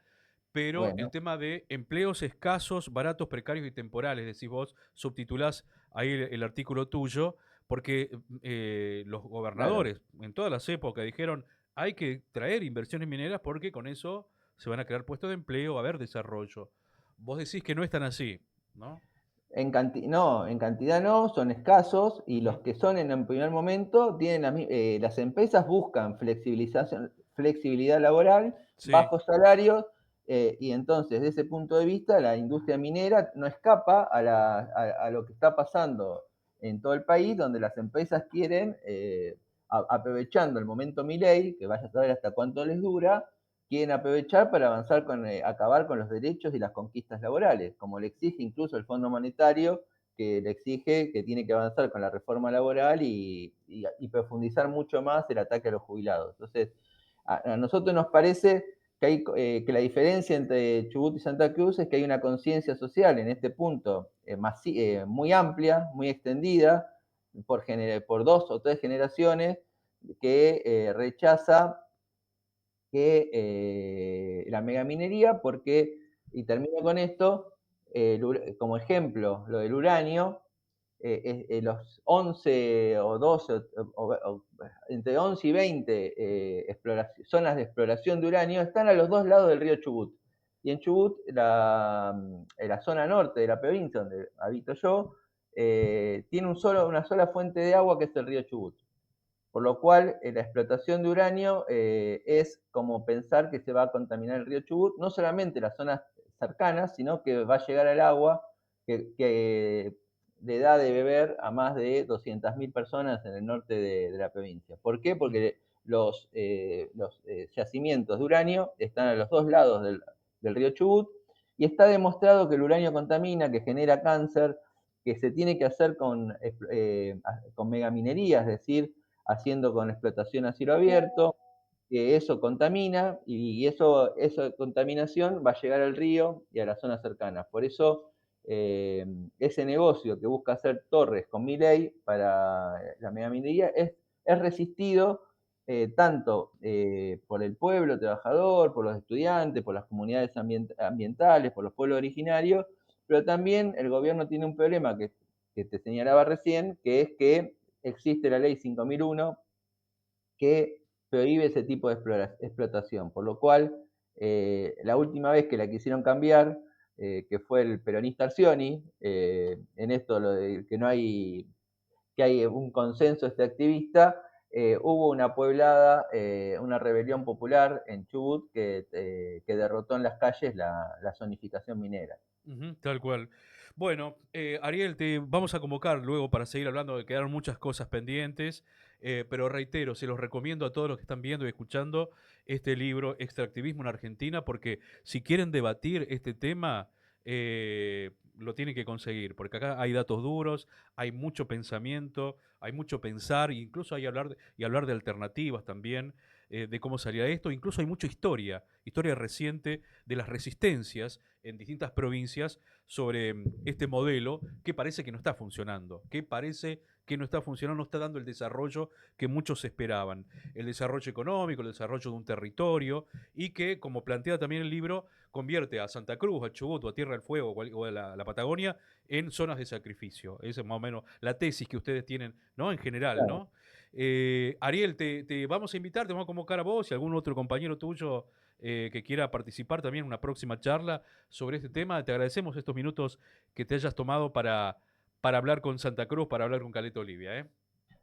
pero el Bueno, tema de empleos escasos, baratos, precarios y temporales, decís vos, subtitulás ahí el artículo tuyo, porque los claro. gobernadores en todas las épocas dijeron hay que traer inversiones mineras porque con eso se van a crear puestos de empleo, va a haber desarrollo. Vos decís que no es tan así, ¿no? No, en cantidad no, son escasos y los Ujú. que son en un primer momento las empresas buscan flexibilidad laboral, Sí. bajos salarios y entonces desde ese punto de vista la industria minera no escapa a lo que está pasando en todo el país, donde las empresas quieren, aprovechando el momento Milei, que vaya a saber hasta cuánto les dura, quieren aprovechar para avanzar acabar con los derechos y las conquistas laborales, como le exige incluso el Fondo Monetario, que le exige que tiene que avanzar con la reforma laboral y profundizar mucho más el ataque a los jubilados. Entonces, a nosotros nos parece que la diferencia entre Chubut y Santa Cruz es que hay una conciencia social en este punto muy amplia, muy extendida, por dos o tres generaciones, que rechaza la megaminería porque, y termino con esto, como ejemplo, lo del uranio, los 11 o 12, entre 11 y 20 zonas de exploración de uranio están a los dos lados del río Chubut. Y en Chubut, la zona norte de la provincia donde habito yo, tiene una sola fuente de agua que es el río Chubut. Por lo cual, la explotación de uranio es como pensar que se va a contaminar el río Chubut, no solamente las zonas cercanas, sino que va a llegar al agua que le da de beber a más de 200.000 personas en el norte de la provincia. ¿Por qué? Porque los yacimientos de uranio están a los dos lados del río Chubut y está demostrado que el uranio contamina, que genera cáncer, que se tiene que hacer con megaminería, es decir, haciendo con explotación a cielo abierto, que eso contamina y esa contaminación va a llegar al río y a las zonas cercanas. Por eso ese negocio que busca hacer Torres con Milei para la megaminería es resistido tanto por el pueblo trabajador, por los estudiantes, por las comunidades ambientales, por los pueblos originarios, pero también el gobierno tiene un problema que te señalaba recién, que es que existe la ley 5001 que prohíbe ese tipo de explotación, por lo cual la última vez que la quisieron cambiar, que fue el peronista Arcioni, en esto lo de que no hay, que hay un consenso extractivista, hubo una pueblada, una rebelión popular en Chubut que derrotó en las calles la zonificación minera. Tal cual. Bueno, Ariel, te vamos a convocar luego para seguir hablando, quedaron muchas cosas pendientes, pero reitero, se los recomiendo a todos los que están viendo y escuchando este libro, Extractivismo en Argentina, porque si quieren debatir este tema, lo tienen que conseguir, porque acá hay datos duros, hay mucho pensamiento, hay mucho pensar, incluso hay hablar de alternativas también, de cómo salía esto, incluso hay mucha historia reciente de las resistencias en distintas provincias sobre este modelo que parece que no está funcionando, no está dando el desarrollo que muchos esperaban, el desarrollo económico, el desarrollo de un territorio y que, como plantea también el libro, convierte a Santa Cruz, a Chubut, a Tierra del Fuego o a la Patagonia en zonas de sacrificio. Esa es más o menos la tesis que ustedes tienen, ¿no? En general, Claro. ¿no? Ariel, te vamos a invitar, te vamos a convocar a vos y a algún otro compañero tuyo que quiera participar también en una próxima charla sobre este tema. Te agradecemos estos minutos que te hayas tomado para hablar con Santa Cruz, para hablar con Caleta Olivia.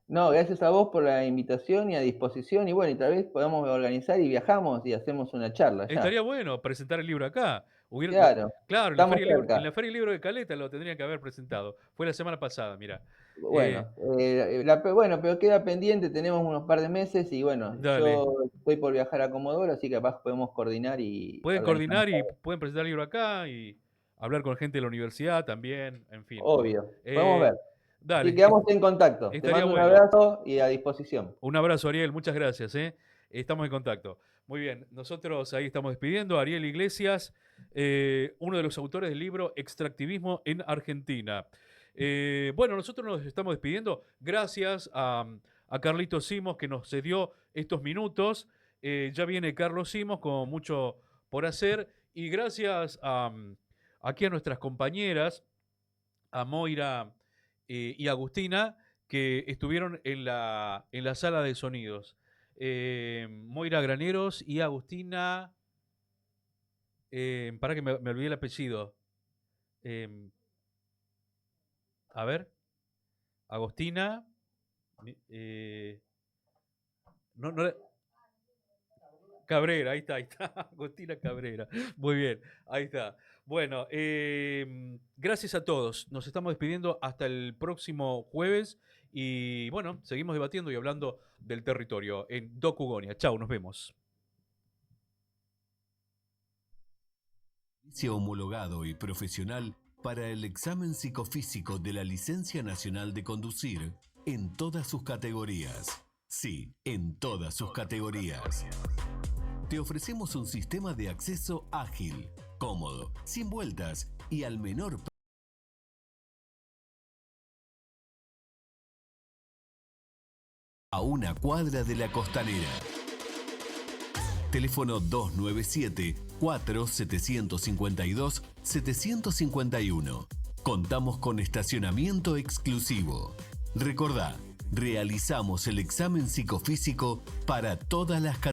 No, gracias a vos por la invitación y a disposición. Y bueno, y tal vez podamos organizar y viajamos y hacemos una charla ya. Estaría bueno presentar el libro acá. Claro, Claro, estamos cerca. en la Feria del Libro de Caleta lo tendrían que haber presentado. Fue la semana pasada, mira. Bueno, bueno, pero queda pendiente, tenemos unos par de meses y bueno, Dale. yo estoy por viajar a Comodoro, así que capaz podemos coordinar y Pueden organizamos coordinar y algo. pueden presentar el libro acá y hablar con gente de la universidad también, en fin. Obvio, podemos ver. Dale, Y quedamos en contacto. Te estaría mando un bueno. abrazo y a disposición. Un abrazo, Ariel, muchas gracias. Estamos en contacto. Muy bien, nosotros ahí estamos despidiendo. Ariel Iglesias, uno de los autores del libro Extractivismo en Argentina. Bueno, nosotros nos estamos despidiendo. Gracias a Carlitos Simos que nos cedió estos minutos. Ya viene Carlos Simos con mucho por hacer. Y gracias aquí a nuestras compañeras, a Moira y Agustina, que estuvieron en la sala de sonidos. Moira Graneros y Agustina. Para que me olvidé el apellido. A ver. Agustina. Cabrera, ahí está. Agustina Cabrera. Muy bien, ahí está. Bueno, gracias a todos. Nos estamos despidiendo hasta el próximo jueves. Y bueno, seguimos debatiendo y hablando del territorio en Docugonia. Chau, nos vemos. Homologado y profesional para el examen psicofísico de la Licencia Nacional de Conducir en todas sus categorías. Sí, en todas sus categorías. Te ofrecemos un sistema de acceso ágil, cómodo, sin vueltas y al menor precio. A una cuadra de la Costanera. Teléfono 297-4752-751. Contamos con estacionamiento exclusivo. Recordá, realizamos el examen psicofísico para todas las categorías.